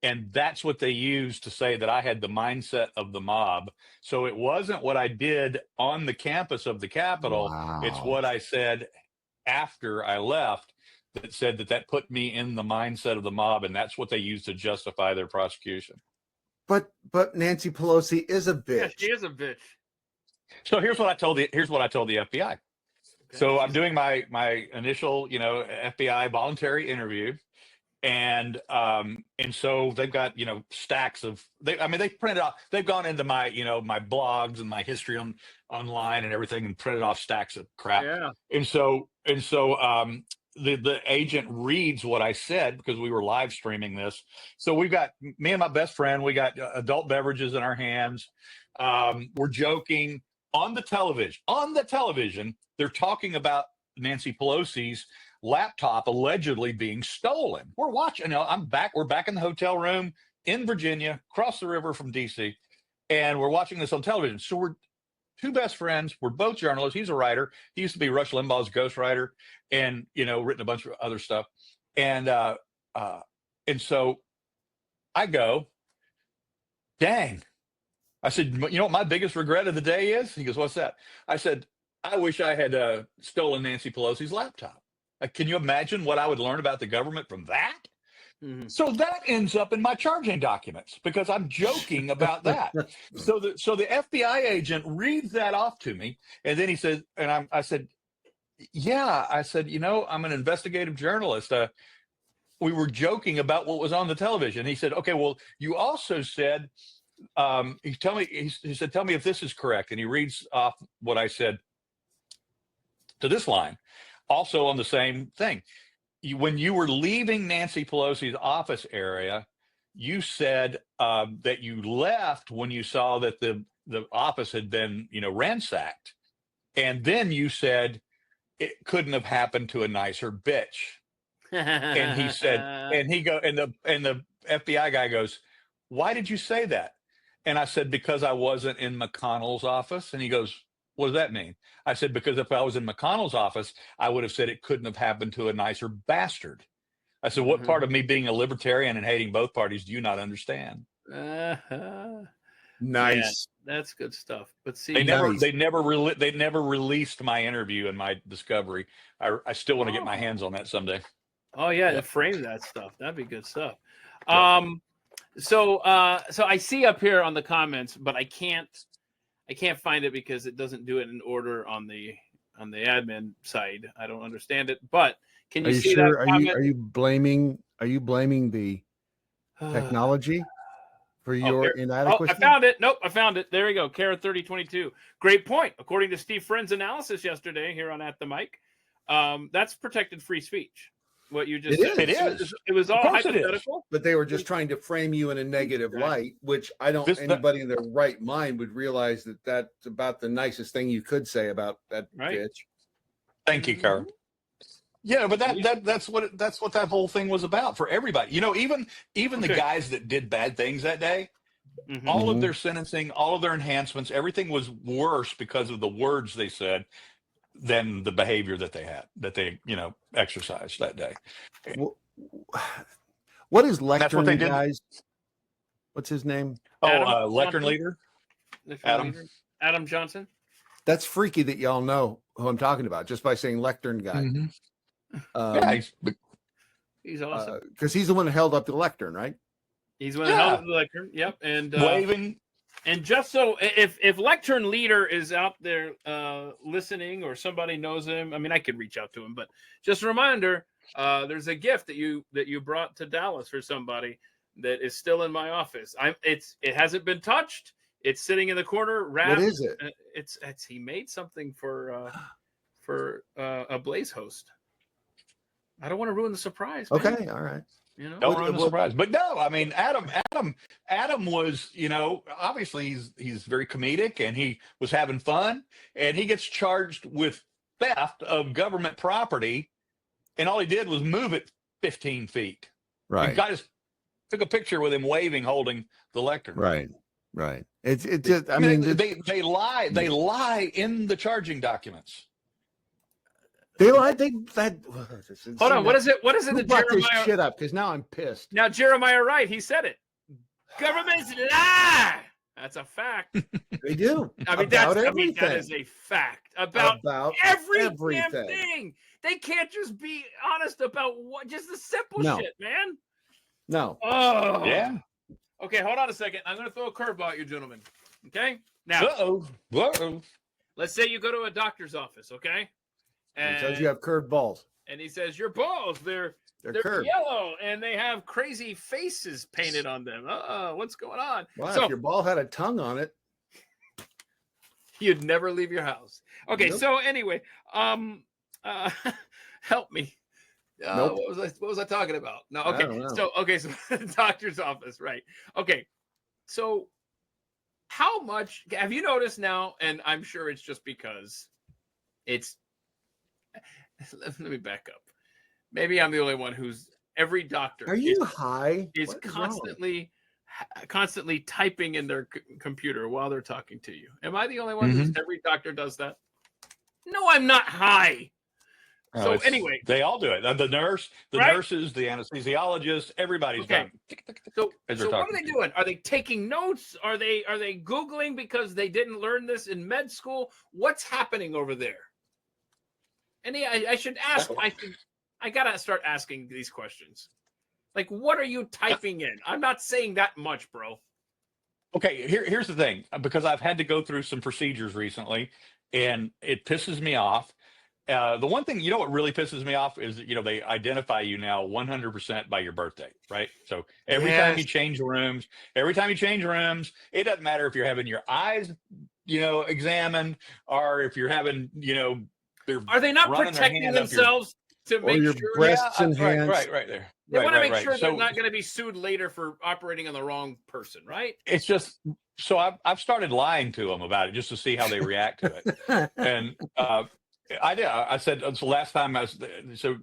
And that's what they used to say that I had the mindset of the mob. So it wasn't what I did on the campus of the Capitol. Wow. It's what I said after I left that said that put me in the mindset of the mob. And that's what they used to justify their prosecution. But Nancy Pelosi is a bitch. Yeah, she is a bitch. So here's what I told the FBI. Okay. So I'm doing my initial, FBI voluntary interview. And so they've got, stacks of, they printed out, they've gone into my, my blogs and my history online and everything and printed off stacks of crap. Yeah. And so the agent reads what I said because we were live streaming this. So we've got me and my best friend, we got adult beverages in our hands. We're joking on the television. They're talking about Nancy Pelosi's laptop allegedly being stolen. We're watching. We're back in the hotel room in Virginia, across the river from DC, and we're watching this on television. So we're two best friends. We're both journalists. He's a writer. He used to be Rush Limbaugh's ghostwriter, and written a bunch of other stuff. And so I go, dang. I said, you know what my biggest regret of the day is? He goes, what's that? I said, I wish I had stolen Nancy Pelosi's laptop. Can you imagine what I would learn about the government from that? Mm-hmm. So that ends up in my charging documents because I'm joking about that. So the FBI agent reads that off to me, and then he says, and I said, yeah, I said, I'm an investigative journalist. We were joking about what was on the television. He said, okay, well, you also said, he said, tell me if this is correct. And he reads off what I said to this line, also on the same thing. When you were leaving Nancy Pelosi's office area, you said that you left when you saw that the office had been, ransacked. And then you said it couldn't have happened to a nicer bitch. And he said, and the FBI guy goes, why did you say that? And I said, because I wasn't in McConnell's office. And he goes, what does that mean? I said, because if I was in McConnell's office, I would have said it couldn't have happened to a nicer bastard. I said, what part of me being a libertarian and hating both parties do you not understand? Nice. Yeah, that's good stuff. But see, they never released my interview and my discovery. I still want to get my hands on that someday. Oh yeah, to frame that stuff. That'd be good stuff. Yeah. So I see up here on the comments, but I can't find it because it doesn't do it in order on the admin side. I don't understand it. But can you see sure? that comment? Are you blaming the technology for your inadequacy? I found it. Nope, I found it. There we go. Kara 3022. Great point. According to Steve Friend's analysis yesterday here on At the Mic, that's protected free speech. What you just said. It is. It was all hypothetical. But they were just trying to frame you in a negative light, which I don't. Anybody in their right mind would realize that that's about the nicest thing you could say about that bitch. Thank you, Kara. Yeah, but that's what that whole thing was about for everybody. Even the guys that did bad things that day, all of their sentencing, all of their enhancements, everything was worse because of the words they said than the behavior that they exercised that day. What is lectern, guys? What's his name? Lectern leader. Adam Johnson. That's freaky that y'all know who I'm talking about just by saying lectern guy. He's awesome because he's the one that held up the lectern, right? He's the one that held up the lectern. Yep, and waving. And just so if lectern leader is out there listening or somebody knows him, I mean, I could reach out to him, but just a reminder, there's a gift that you brought to Dallas for somebody that is still in my office. It hasn't been touched. It's sitting in the corner wrapped. What is it? It's he made something for for a Blaze host. I don't want to ruin the surprise. Okay, Man. all right. You know, Don't ruin the surprise. But no, I mean, Adam was, you know, obviously he's very comedic and he was having fun, and he gets charged with theft of government property, and all he did was move it 15 feet. Right. The guy just took a picture with him waving, holding the lectern. Right. It's just, I mean, they lie in the charging documents. They lied. Hold on. What is it? What is it that brought this Jeremiah? shit up? Because now I'm pissed. Now Jeremiah Wright, he said it. Governments lie. That's a fact. They do. I mean, that is a fact about every damn thing. They can't just be honest about just the simple shit, man. No. Oh. Yeah. Okay, hold on a second. I'm going to throw a curveball at you, gentlemen. Okay? Now. Let's say you go to a doctor's office, okay? And he says you have curved balls. And he says, your balls, they're curved. yellow, and they have crazy faces painted on them. What's going on? Wow, so, if your ball had a tongue on it, you'd never leave your house. Okay, Nope. so anyway, help me. Nope. What was I talking about? No, I okay. don't know. So doctor's office, right? Okay. So how much have you noticed now? And I'm sure it's just because it's. Let me back up. Maybe I'm the only one who's every doctor. Are you high? Is constantly typing in their computer while they're talking to you. Am I the only one who's every doctor does that? No, I'm not high. So anyway, they all do it. The nurse, right? nurses, the anesthesiologist, everybody's done. So what are they doing? Are they taking notes? Are they Googling because they didn't learn this in med school? What's happening over there? And I should ask. I gotta start asking these questions. Like, what are you typing in? I'm not saying that much, bro. Okay, here's the thing. Because I've had to go through some procedures recently, and it pisses me off. The one thing, you know, what really pisses me off is, you know, they identify you now 100% by your birthday, right? So every time you change rooms, it doesn't matter if you're having your eyes, you know, examined, or if you're having, you know, are they not protecting themselves to make your sure? breasts and hands. Right there. They want to make sure they're So, not going to be sued later for operating on the wrong person, right? It's just, so I've started lying to them about it just to see how they react to it. And I did. I said, it's the last time I was, so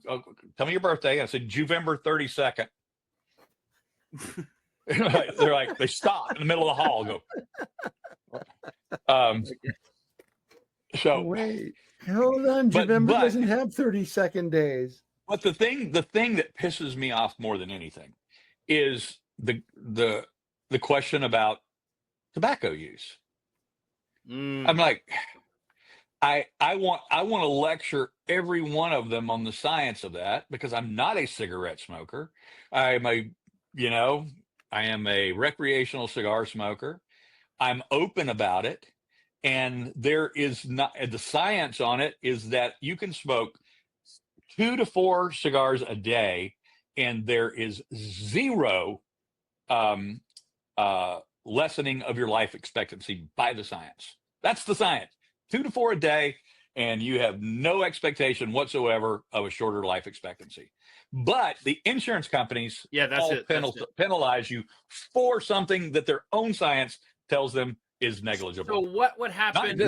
tell me your birthday. I said, November 32nd. They're like, they stop in the middle of the hall and go. So wait, hold on. November doesn't have 30-second days. But the thing that pisses me off more than anything is the question about tobacco use. I'm like, I want to lecture every one of them on the science of that, because I'm not a cigarette smoker. I am a recreational cigar smoker. I'm open about it. And there is not, the science on it is that you can smoke 2 to 4 cigars a day, and there is zero lessening of your life expectancy by the science. That's the science. 2 to 4 a day, and you have no expectation whatsoever of a shorter life expectancy. But the insurance companies penalize you for something that their own science tells them is negligible. So what would happen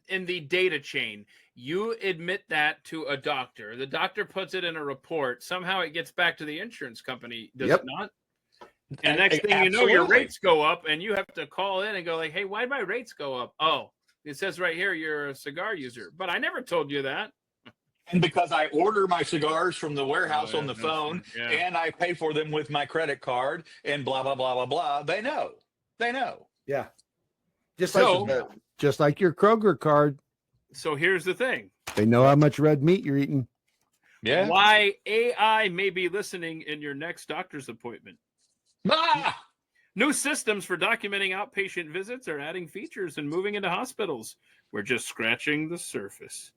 in the data chain? You admit that to a doctor. The doctor puts it in a report. Somehow it gets back to the insurance company. Does it not? And next thing you know, your rates go up, and you have to call in and go like, hey, why did my rates go up? Oh, it says right here you're a cigar user. But I never told you that. And because I order my cigars from the warehouse on the phone, and I pay for them with my credit card, and blah, blah, blah, blah, blah, they know. They know. Yeah. Just like your Kroger card. So here's the thing. They know how much red meat you're eating. Yeah. Why AI may be listening in your next doctor's appointment. New systems for documenting outpatient visits are adding features and moving into hospitals. We're just scratching the surface.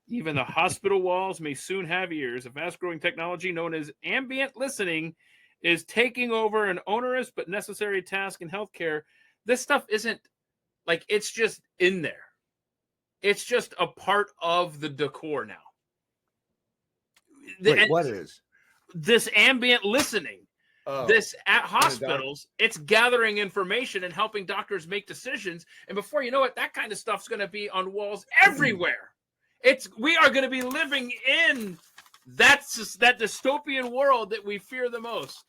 Even the hospital walls may soon have ears. A fast-growing technology known as ambient listening is taking over an onerous but necessary task in healthcare. This stuff isn't like, it's just in there. It's just a part of the decor now. Wait, what is? This ambient listening. Oh, this at hospitals, it's gathering information and helping doctors make decisions. And before you know it, that kind of stuff's going to be on walls everywhere. We are going to be living in that dystopian world that we fear the most.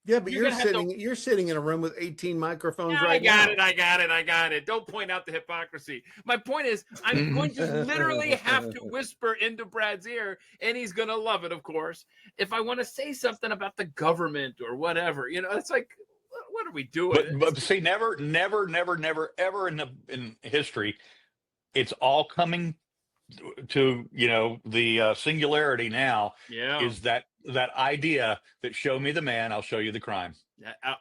Yeah, but you're sitting in a room with 18 microphones right now. I got it. Don't point out the hypocrisy. My point is, I'm going to literally have to whisper into Brad's ear, and he's going to love it, of course, if I want to say something about the government or whatever. It's like, what are we doing? But see, never, ever in history, it's all coming to the singularity now. Yeah, is that idea that show me the man, I'll show you the crime.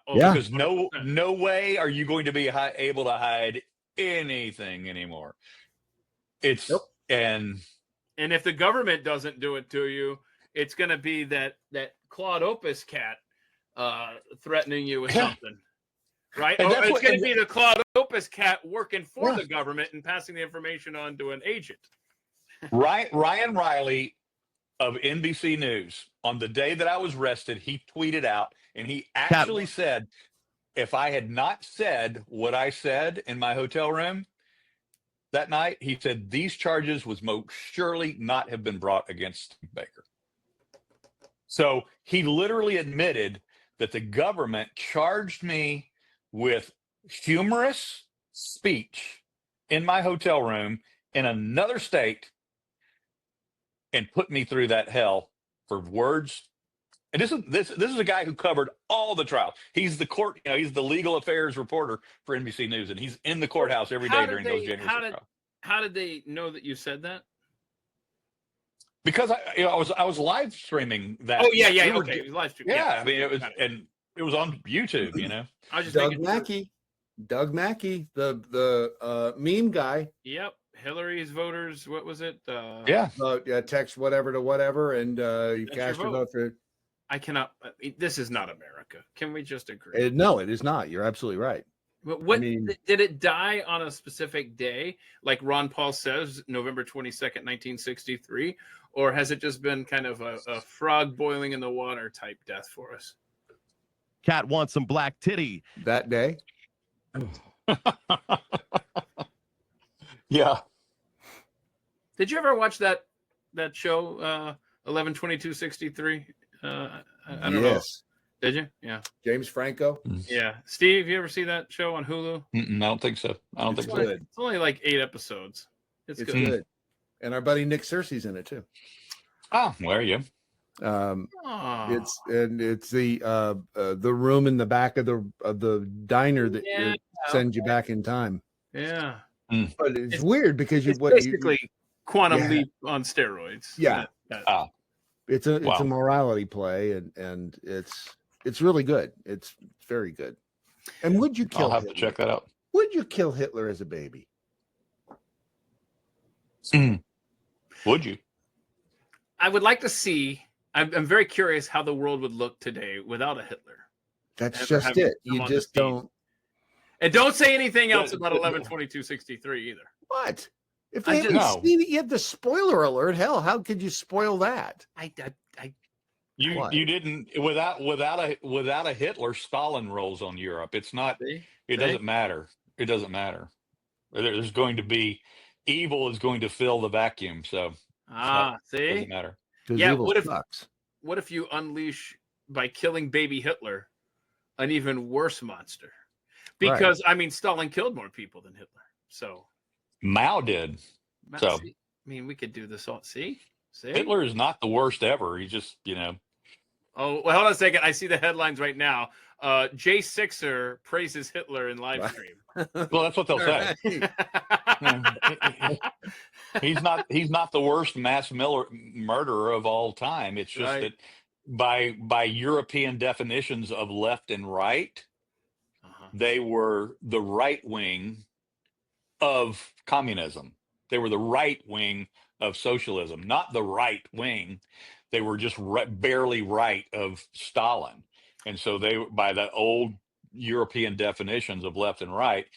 Because no way are you going to be able to hide anything anymore. It's and if the government doesn't do it to you, it's going to be that Claude Opus cat threatening you with something. Right? Or it's going to be the Claude Opus cat working for the government and passing the information on to an agent. Ryan Riley of NBC News, on the day that I was arrested, he tweeted out, and he actually said, if I had not said what I said in my hotel room that night, he said these charges would most surely not have been brought against Steve Baker. So he literally admitted that the government charged me with humorous speech in my hotel room in another state and put me through that hell for words. And this is a guy who covered all the trials. He's the court, he's the legal affairs reporter for NBC News, and he's in the courthouse every day during those January trials. How did they know that you said that? Because I was live streaming that. Oh yeah, okay. Live stream. Yeah, I mean it was on YouTube. I was just Doug Mackey, the meme guy. Yep. Hillary's voters, what was it? Text whatever to whatever, and you cast your vote for. I cannot. This is not America. Can we just agree? No, it is not. You're absolutely right. But did it die on a specific day, like Ron Paul says, November 22nd, 1963, or has it just been kind of a frog boiling in the water type death for us? Cat wants some black titty that day. Yeah. Did you ever watch that show 11/22/63? I don't know. Did you? Yeah. James Franco. Yeah. Steve, you ever see that show on Hulu? I don't think so. Good. It's only like 8 episodes. It's good. And our buddy Nick Searcy's in it too. Oh, where are you? It's the room in the back of the diner that sends you back in time. Yeah. But it's weird because it's basically Quantum Leap on steroids. Yeah. It's a morality play, and it's really good. It's very good. And would you kill I'll have Hitler? to check that out. Would you kill Hitler as a baby? Would you? I would like to see. I'm very curious how the world would look today without a Hitler. That's just it. You just don't. And don't say anything else about 11/22/63 either. What? If they haven't seen it yet, the spoiler alert. Hell, how could you spoil that? You didn't without a Hitler. Stalin rolls on Europe. It's not. It doesn't matter. It doesn't matter. There's going to be evil is going to fill the vacuum. So see, doesn't matter. Yeah. What if you unleash by killing baby Hitler an even worse monster? Because Stalin killed more people than Hitler. So Mao did. So we could do this all. See, Hitler is not the worst ever. He just Oh, well, hold on a second. I see the headlines right now. Jay Sixer praises Hitler in live stream. Well, that's what they'll say. He's not the worst mass murderer of all time. It's just that by European definitions of left and right, they were the right wing of communism. They were the right wing of socialism, not the right wing. They were just barely right of Stalin. And so they, by the old European definitions of left and right,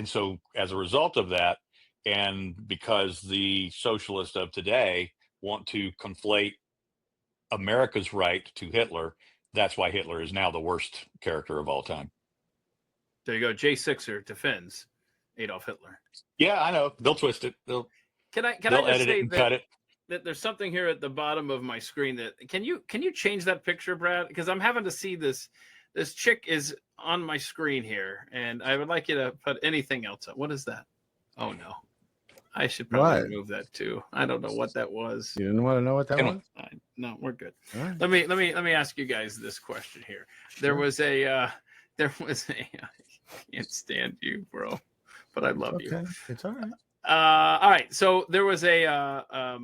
so as a result of that, And because the socialists of today want to conflate America's right to Hitler, that's why Hitler is now the worst character of all time. There you go. Jay Sixer defends Adolf Hitler. Yeah, I know. They'll twist it. They'll I just edit say it and cut it. that there's something here at the bottom of my screen that can you change that picture, Brad? Because I'm having to see this. This chick is on my screen here, and I would like you to put anything else up. What is that? Oh no, I should probably remove that too. I don't know what that was. You didn't want to know what that was? No, we're good. Right. Let me ask you guys this question here. There was a I can't stand you, bro, but I love you. Okay, it's all right. All right. So there was a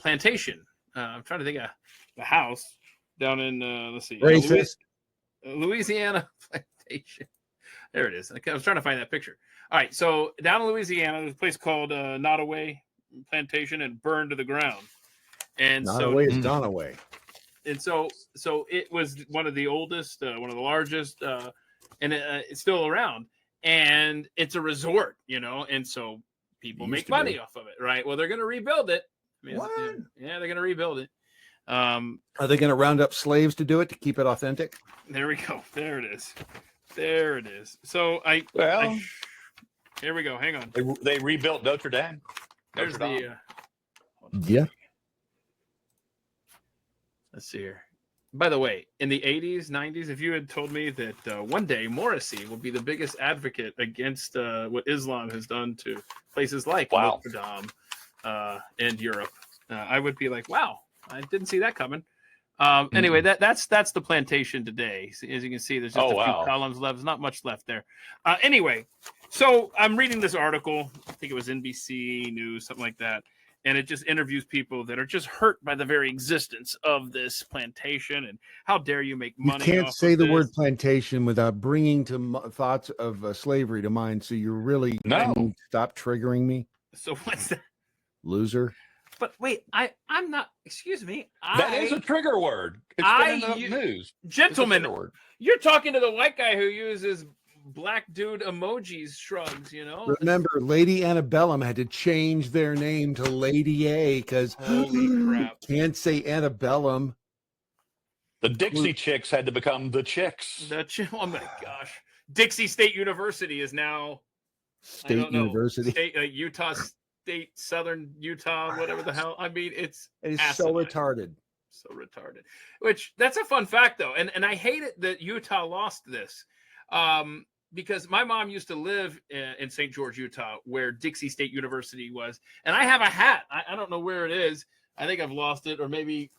plantation. I'm trying to think of the house down in let's see, Louisiana plantation. There it is. I was trying to find that picture. All right. So down in Louisiana, there's a place called Nottoway Plantation, and burned to the ground. And Nottoway is gone away. And so it was one of the oldest, one of the largest, and it's still around. And it's a resort, and so people make money off of it, right? Well, they're going to rebuild it. What? Yeah, they're going to rebuild it. Are they going to round up slaves to do it to keep it authentic? There we go. There it is. There it is. So here we go. Hang on. They rebuilt Notre Dame. There's the. Yeah. Let's see here. By the way, in the 80s, 90s, if you had told me that one day Morrissey will be the biggest advocate against what Islam has done to places like Notre Dame and Europe, I would be like, wow, I didn't see that coming. Anyway, that's the plantation today. So, as you can see, there's just a few columns left. There's not much left there. Anyway, so I'm reading this article. I think it was NBC News, something like that. And it just interviews people that are just hurt by the very existence of this plantation. And how dare you make money? You can't say the word plantation without bringing thoughts of slavery to mind. So you're really stop triggering me. So what's that? Loser. But wait, I'm not. Excuse me. That is a trigger word. It's been in the news. Gentlemen, you're talking to the white guy who uses black dude emojis, shrugs. Remember, Lady Antebellum had to change their name to Lady A because holy crap, can't say Antebellum. The Dixie Chicks had to become the Chicks. Oh my gosh, Dixie State University is now State University. Utah State, Southern Utah, whatever the hell. I mean, it's so retarded. So retarded. Which that's a fun fact though, and I hate it that Utah lost this. Because my mom used to live in St. George, Utah, where Dixie State University was. And I have a hat. I don't know where it is. I think I've lost it, or maybe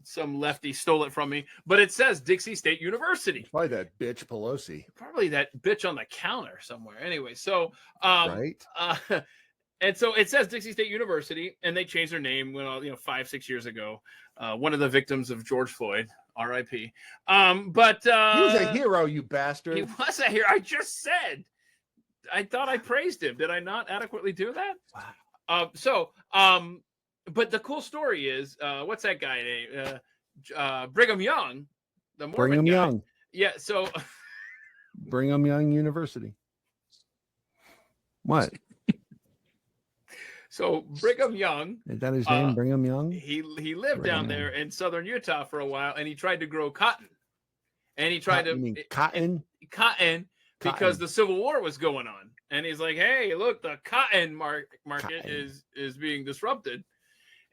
some lefty stole it from me. But it says Dixie State University. Probably that bitch Pelosi. Probably that bitch on the counter somewhere. Anyway, so right. And so it says Dixie State University, and they changed their name 5-6 years ago. One of the victims of George Floyd, R.I.P. But he was a hero, you bastard. He was a hero. I just said. I thought I praised him. Did I not adequately do that? Wow. But the cool story is, what's that guy name? Brigham Young, the Mormon Brigham guy. Young. Yeah. So Brigham Young University. What? So Brigham Young, is that his name? Brigham Young. He lived down there in southern Utah for a while, and he tried to grow cotton. And he tried cotton because the Civil War was going on, and he's like, "Hey, look, the cotton market is being disrupted,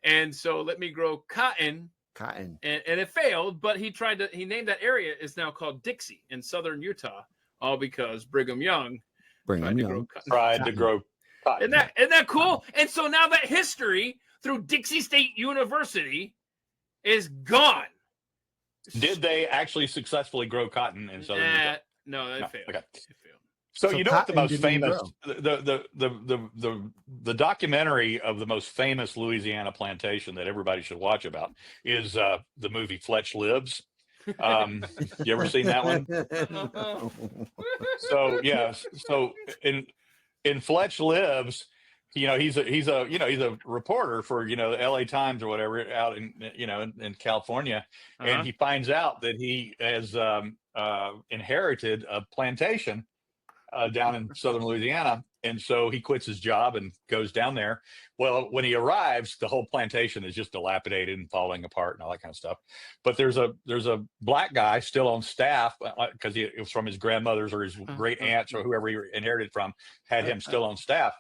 and so let me grow cotton." And it failed, but he named that area is now called Dixie in southern Utah, all because Brigham Young tried to grow cotton. Isn't that cool? And so now that history through Dixie State University is gone. Did they actually successfully grow cotton in southern Utah? No, they failed. Okay. So you know what the most famous the documentary of the most famous Louisiana plantation that everybody should watch about is the movie Fletch Lives. You ever seen that one? So in Fletch Lives, he's a reporter for the LA Times or whatever out in California, and he finds out that he has inherited a plantation down in southern Louisiana. And so he quits his job and goes down there. Well, when he arrives, the whole plantation is just dilapidated and falling apart and all that kind of stuff. But there's a black guy still on staff because it was from his grandmother's or his great aunts or whoever he inherited from had him still on staff.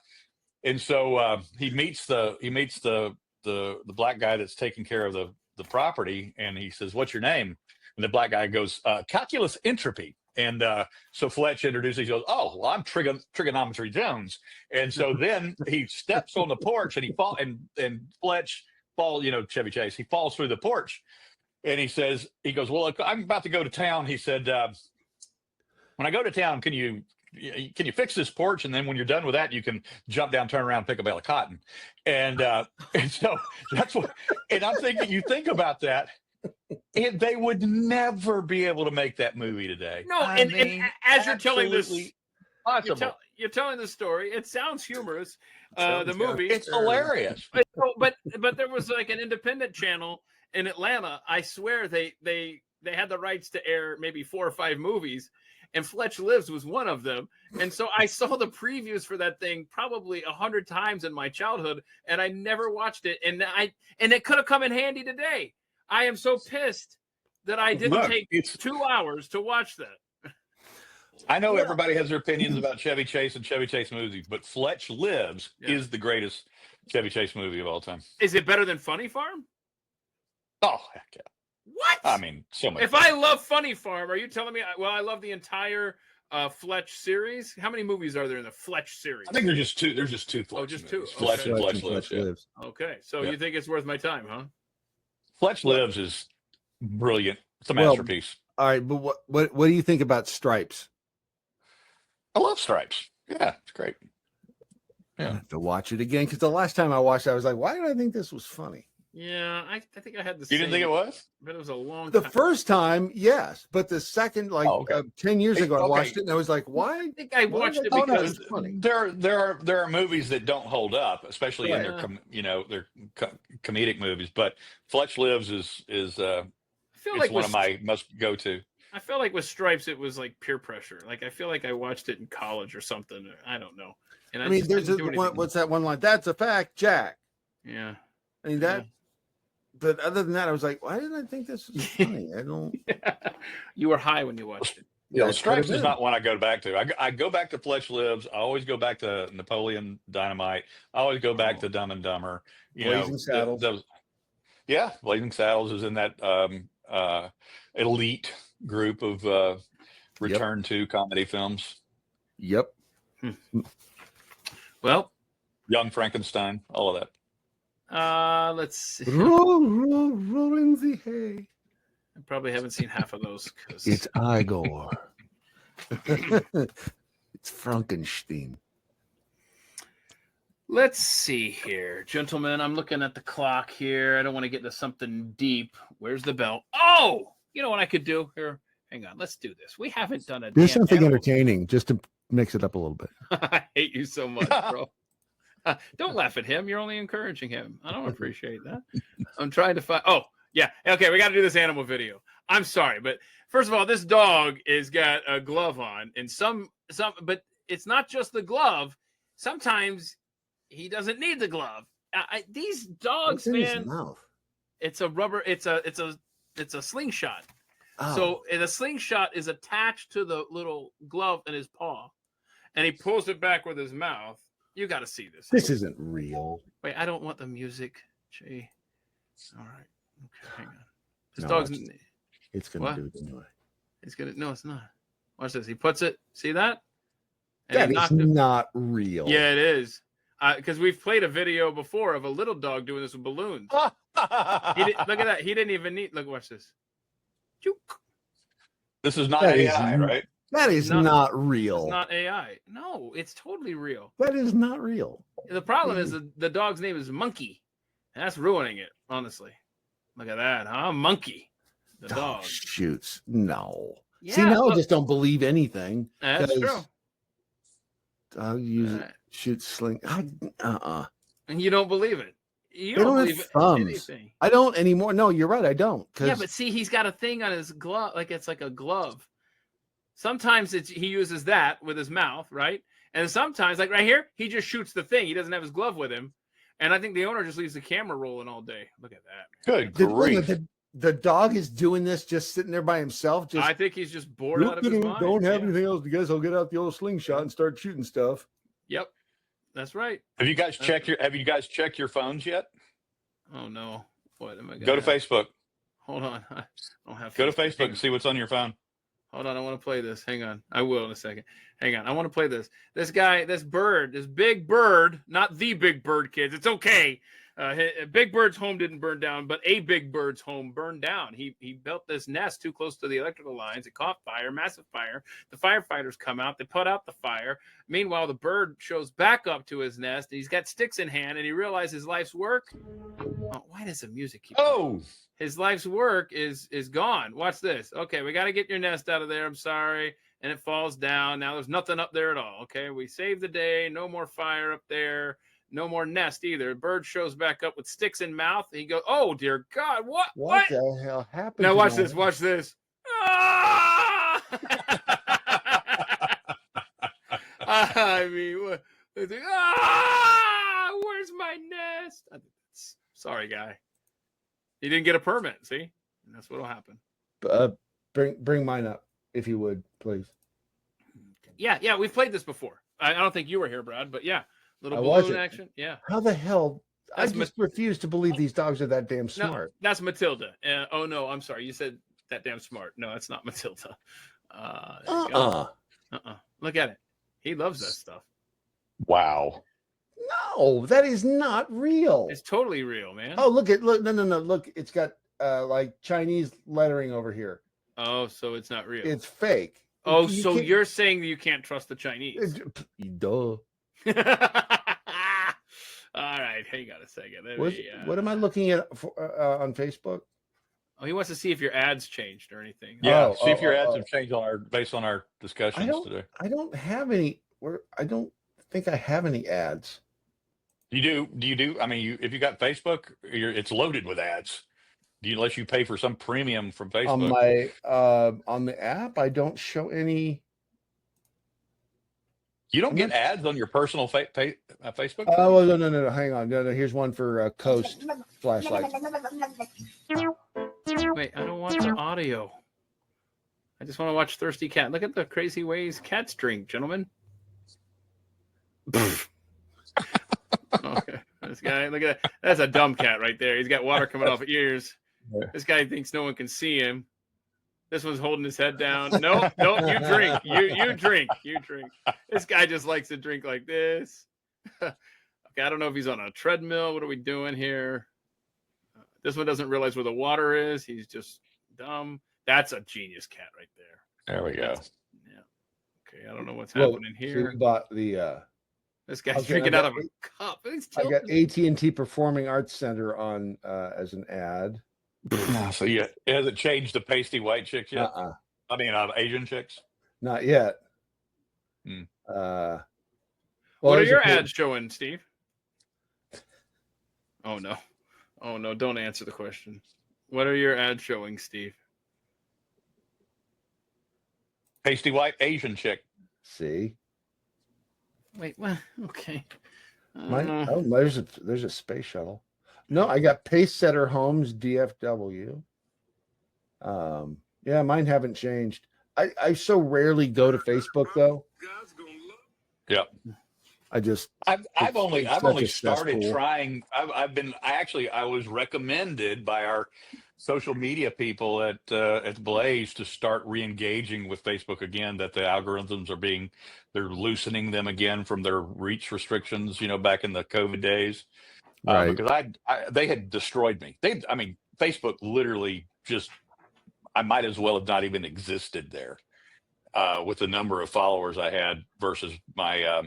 And so he meets the black guy that's taking care of the property, and he says, "What's your name?" And the black guy goes, "Calculus Entropy." And so Fletch introduces, he goes, "Oh, well, I'm Trigonometry Jones." And so then he steps on the porch and and Fletch falls, Chevy Chase, he falls through the porch. And he goes, "Well, look, I'm about to go to town." He said, "When I go to town, can you fix this porch? And then when you're done with that, you can jump down, turn around, pick a bale of cotton." And so that's what, and I'm thinking, you think about that, and they would never be able to make that movie today. No, and as you're telling this, you're telling the story, it sounds humorous. The movie, it's hilarious. But there was like an independent channel in Atlanta. I swear they had the rights to air maybe 4 or 5 movies, and Fletch Lives was one of them. And so I saw the previews for that thing probably 100 times in my childhood, and I never watched it. And it could have come in handy today. I am so pissed that I didn't take 2 hours to watch that. I know everybody has their opinions about Chevy Chase and Chevy Chase movies, but Fletch Lives is the greatest Chevy Chase movie of all time. Is it better than Funny Farm? Oh, heck yeah. What? I mean, so much. If I love Funny Farm, are you telling me, I love the entire Fletch series? How many movies are there in the Fletch series? I think there's just 2. There's just 2 Fletch. Oh, just 2. Fletch and Fletch Fletch Lives. Okay, so you think it's worth my time, huh? Fletch Lives is brilliant. It's a masterpiece. All right, but what do you think about Stripes? I love Stripes. Yeah, it's great. Yeah, I have to watch it again because the last time I watched it, I was like, why did I think this was funny? Yeah, I think I had the You didn't think it was? But it was a long The time. first time, yes, but the second, 10 years ago, I watched it and I was like, why? I think I watched it why did I think because it was funny? There are movies that don't hold up, especially in their comedic movies. But Fletch Lives is I feel like one of my must go to. I feel like with Stripes, it was like peer pressure. Like I feel like I watched it in college or something. I don't know. And I mean, there's what's that one line? That's a fact, Jack. Yeah. I mean that. But other than that, I was like, why didn't I think this was funny? I don't. You were high when you watched it. Yeah, Stripes is not one I go back to. I go back to Fletch Lives. I always go back to Napoleon Dynamite. I always go back to Dumb and Dumber. Blazing Saddles. Blazing Saddles is in that elite group of return to comedy films. Yep. Well, Young Frankenstein, all of that. Let's see. Roll in the hay. I probably haven't seen half of those. It's Igor. It's Frankenstein. Let's see here, gentlemen. I'm looking at the clock here. I don't want to get into something deep. Where's the bell? Oh, you know what I could do here? Hang on. Let's do this. We haven't done a. There's something entertaining just to mix it up a little bit. I hate you so much, bro. Don't laugh at him. You're only encouraging him. I don't appreciate that. I'm trying to find. Oh, yeah. Okay, we got to do this animal video. I'm sorry, but first of all, this dog has got a glove on, and but it's not just the glove. Sometimes he doesn't need the glove. These dogs, man. It's a rubber. It's a slingshot. Oh. So the slingshot is attached to the little glove in his paw, and he pulls it back with his mouth. You got to see this. This isn't real. Wait, I don't want the music. Gee. All right. Okay, hang on. This No, dog's. It's going to do it anyway. It's going to. No, it's not. Watch this. He puts it. See that? And That he is knocked it. not real. Yeah, it is. Because we've played a video before of a little dog doing this with balloons. Look at that. He didn't even need. Look, watch this. This is not That AI, is- right? That is not real. It's not AI. No, it's totally real. That is not real. The problem is the dog's name is Monkey. And that's ruining it, honestly. Look at that, huh? Monkey. The dog. Shoots. No. Yeah, See, now look. I just don't believe anything. That's 'cause true. Dog use it, shoot sling. And you don't believe it. You They don't believe have thumbs. anything. I don't anymore. No, you're right. I don't. Yeah, but see, he's got a thing on his glove, like it's like a glove. Sometimes he uses that with his mouth, right? And sometimes, like right here, he just shoots the thing. He doesn't have his glove with him. And I think the owner just leaves the camera rolling all day. Look at that. Good grief. The dog is doing this just sitting there by himself. Just I think he's just bored out of his mind. Don't have anything else to guess. I'll get out the old slingshot and start shooting stuff. Yep, that's right. Have you guys checked your phones yet? Oh no! What am I gonna Go to Facebook. Hold on. I don't have. Go to Facebook and see what's on your phone. Hold on, I want to play this. Hang on. I will in a second. Hang on. I want to play this. This guy, this bird, this big bird, not the big bird, kids. It's okay. Big Bird's home didn't burn down, but a big bird's home burned down. He built this nest too close to the electrical lines. It caught fire, massive fire. The firefighters come out. They put out the fire. Meanwhile, the bird shows back up to his nest. He's got sticks in hand, and he realizes life's work. Oh, why does the music keep playing? His life's work is gone. Watch this. Okay, we got to get your nest out of there. I'm sorry. And it falls down. Now there's nothing up there at all. Okay, we saved the day. No more fire up there. No more nest either. The bird shows back up with sticks in mouth. He goes, "Oh dear God, what the hell happened?" Now watch this. Watch this. Ah! I mean, what? Where's my nest? Sorry, guy. He didn't get a permit. See, and that's what'll happen. Bring mine up if you would, please. Yeah, we've played this before. I don't think you were here, Brad, but yeah. Little balloon action, yeah. How the hell? I just refuse to believe these dogs are that damn smart. No, that's Matilda. Oh no, I'm sorry. You said that damn smart. No, that's not Matilda. Look at it. He loves that stuff. Wow. No, that is not real. It's totally real, man. Oh, look! No. Look, it's got like Chinese lettering over here. Oh, so it's not real. It's fake. Oh, so you're saying that you can't trust the Chinese? Duh. All right, hang on a second. What am I looking at on Facebook? Oh, he wants to see if your ads changed or anything. Yeah, see if your ads have changed based on our discussions today. I don't have any. I don't think I have any ads. Do you do? I mean, if you got Facebook, it's loaded with ads. Unless you pay for some premium from Facebook. On my on the app, I don't show any. You don't get ads on your personal Facebook? Oh, no. Hang on. No. Here's one for Coast flashlight. Wait, I don't want the audio. I just want to watch Thirsty Cat. Look at the crazy ways cats drink, gentlemen. Okay, this guy, look at that. That's a dumb cat right there. He's got water coming off his ears. This guy thinks no one can see him. This one's holding his head down. No, you drink. You drink. This guy just likes to drink like this. Okay, I don't know if he's on a treadmill. What are we doing here? This one doesn't realize where the water is. He's just dumb. That's a genius cat right there. There we go. Yeah. Okay, I don't know what's happening here. We bought the. This guy's drinking out of a cup. I got AT&T Performing Arts Center on as an ad. No, so yeah, it hasn't changed the pasty white chicks yet. I mean, Asian chicks. Not yet. What are your ads showing, Steve? Oh no! Don't answer the question. What are your ads showing, Steve? Pasty white Asian chick. See. Wait. What? Okay. There's a space shuttle. No, I got Pace Setter Homes DFW. Yeah, mine haven't changed. I so rarely go to Facebook though. Yep. I've only started trying. I was recommended by our social media people at Blaze to start re-engaging with Facebook again. That the algorithms they're loosening them again from their reach restrictions. Back in the COVID days. Right. Because they had destroyed me. Facebook literally I might as well have not even existed there with the number of followers I had versus my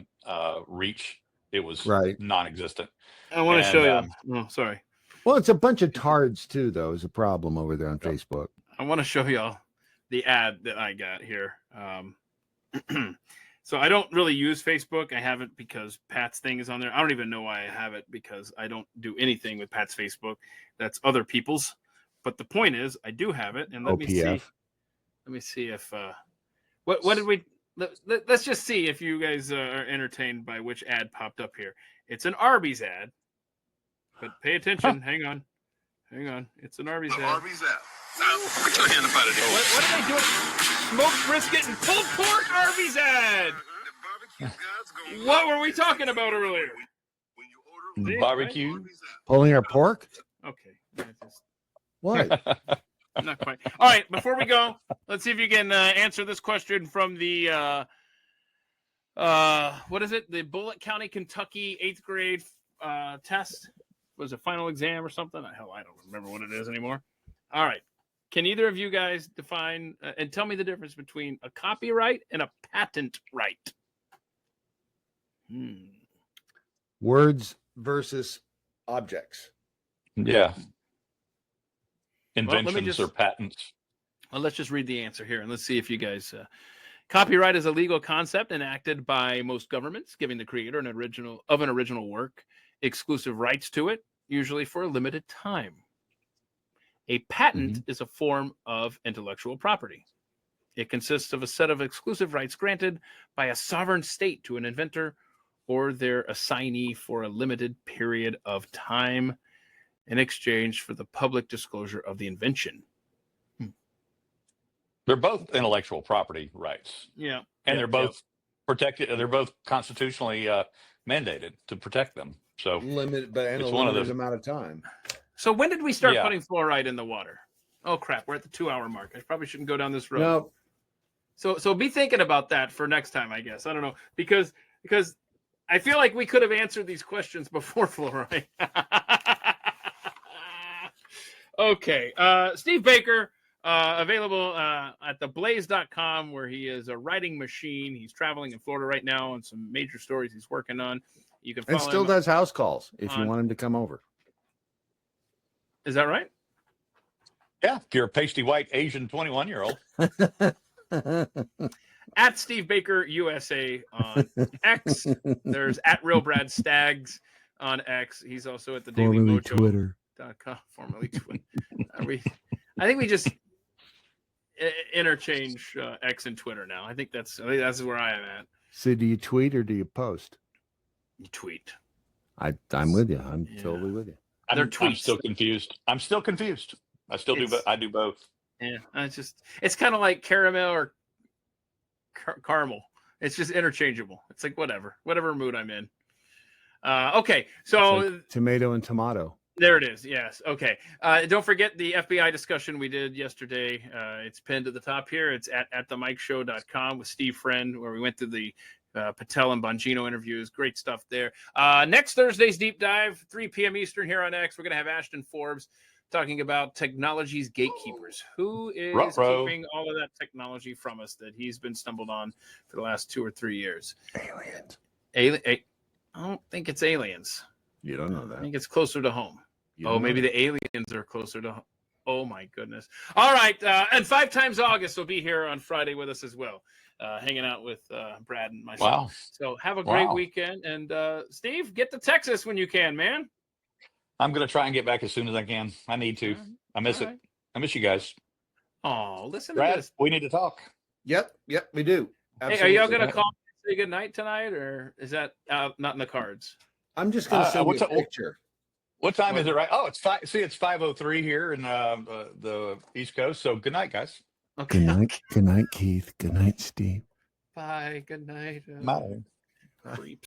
reach. It was non-existent. I want to show you. Sorry. Well, it's a bunch of tards too, though, is a problem over there on Facebook. I want to show y'all the ad that I got here. So I don't really use Facebook. I have it because Pat's thing is on there. I don't even know why I have it because I don't do anything with Pat's Facebook. That's other people's. But the point is, I do have it, and let me see if What did we? Let's just see if you guys are entertained by which ad popped up here. It's an Arby's ad, but pay attention. Hang on. It's an Arby's ad. Arby's ad. What are they doing? Smoked brisket and pulled pork Arby's ad. What were we talking about earlier? Barbecue. Pulling our pork? Okay. What? Not quite. All right, before we go, let's see if you can answer this question from the what is it? The Bullitt County, Kentucky 8th grade test. Was a final exam or something? Hell, I don't remember what it is anymore. All right. Can either of you guys define and tell me the difference between a copyright and a patent right? Words versus objects. Yeah. Inventions or patents. Well, let's just read the answer here and let's see if you guys. Copyright is a legal concept enacted by most governments, giving the creator an original work exclusive rights to it, usually for a limited time. A patent is a form of intellectual property. It consists of a set of exclusive rights granted by a sovereign state to an inventor or their assignee for a limited period of time in exchange for the public disclosure of the invention. They're both intellectual property rights. Yeah. And they're both protected. They're both constitutionally mandated to protect them. So limited, but it's one of those amount of time. So when did we start putting fluoride in the water? Oh crap, we're at the 2-hour mark. I probably shouldn't go down this road. No. So be thinking about that for next time, I guess. I don't know. Because I feel like we could have answered these questions before fluoride. Okay. Steve Baker, available at theblaze.com, where he is a writing machine. He's traveling in Florida right now on some major stories he's working on. You can follow and still him does house calls if you want him to come over. Is that right? Yeah, if you're a pasty white Asian 21-year-old. At Steve Baker USA on X. There's at Real Brad Staggs on X. He's also at the Daily Mojo. Twitter.com, formerly Twitter. I think we just interchange X and Twitter now. I think that's where I am at. So do you tweet or do you post? You tweet. I'm with you. I'm totally with you. I'm still confused. I still do, but I do both. Yeah, it's kind of like caramel or caramel. It's just interchangeable. It's like whatever mood I'm in. Okay, so like tomato and tomato. There it is. Yes. Okay. Don't forget the FBI discussion we did yesterday. It's pinned at the top here. It's at themikeshow.com with Steve Friend, where we went through the Patel and Bongino interviews. Great stuff there. Next Thursday's deep dive, 3 p.m. Eastern here on X. We're going to have Ashton Forbes talking about technology's gatekeepers. Who is keeping all of that technology from us that he's been stumbled on for the last 2 or 3 years? Aliens. I don't think it's aliens. You don't know that. I think it's closer to home. Maybe the aliens are closer to home. Oh, my goodness. All right. And 5 Times August will be here on Friday with us as well, hanging out with Brad and myself. Wow. So have a great weekend. And Steve, get to Texas when you can, man. I'm going to try and get back as soon as I can. I need to. I miss it. I miss you guys. Oh, listen Brad, to this. We need to talk. Yep, we do. Absolutely. Hey, are y'all going to call and say good night tonight, or is that not in the cards? I'm just going to send you a picture. What time is it? Right? Oh, it's 5:03 here in the East Coast. So good night, guys. Okay. Good night, Keith. Good night, Steve. Bye. Good night. Bye. Creep.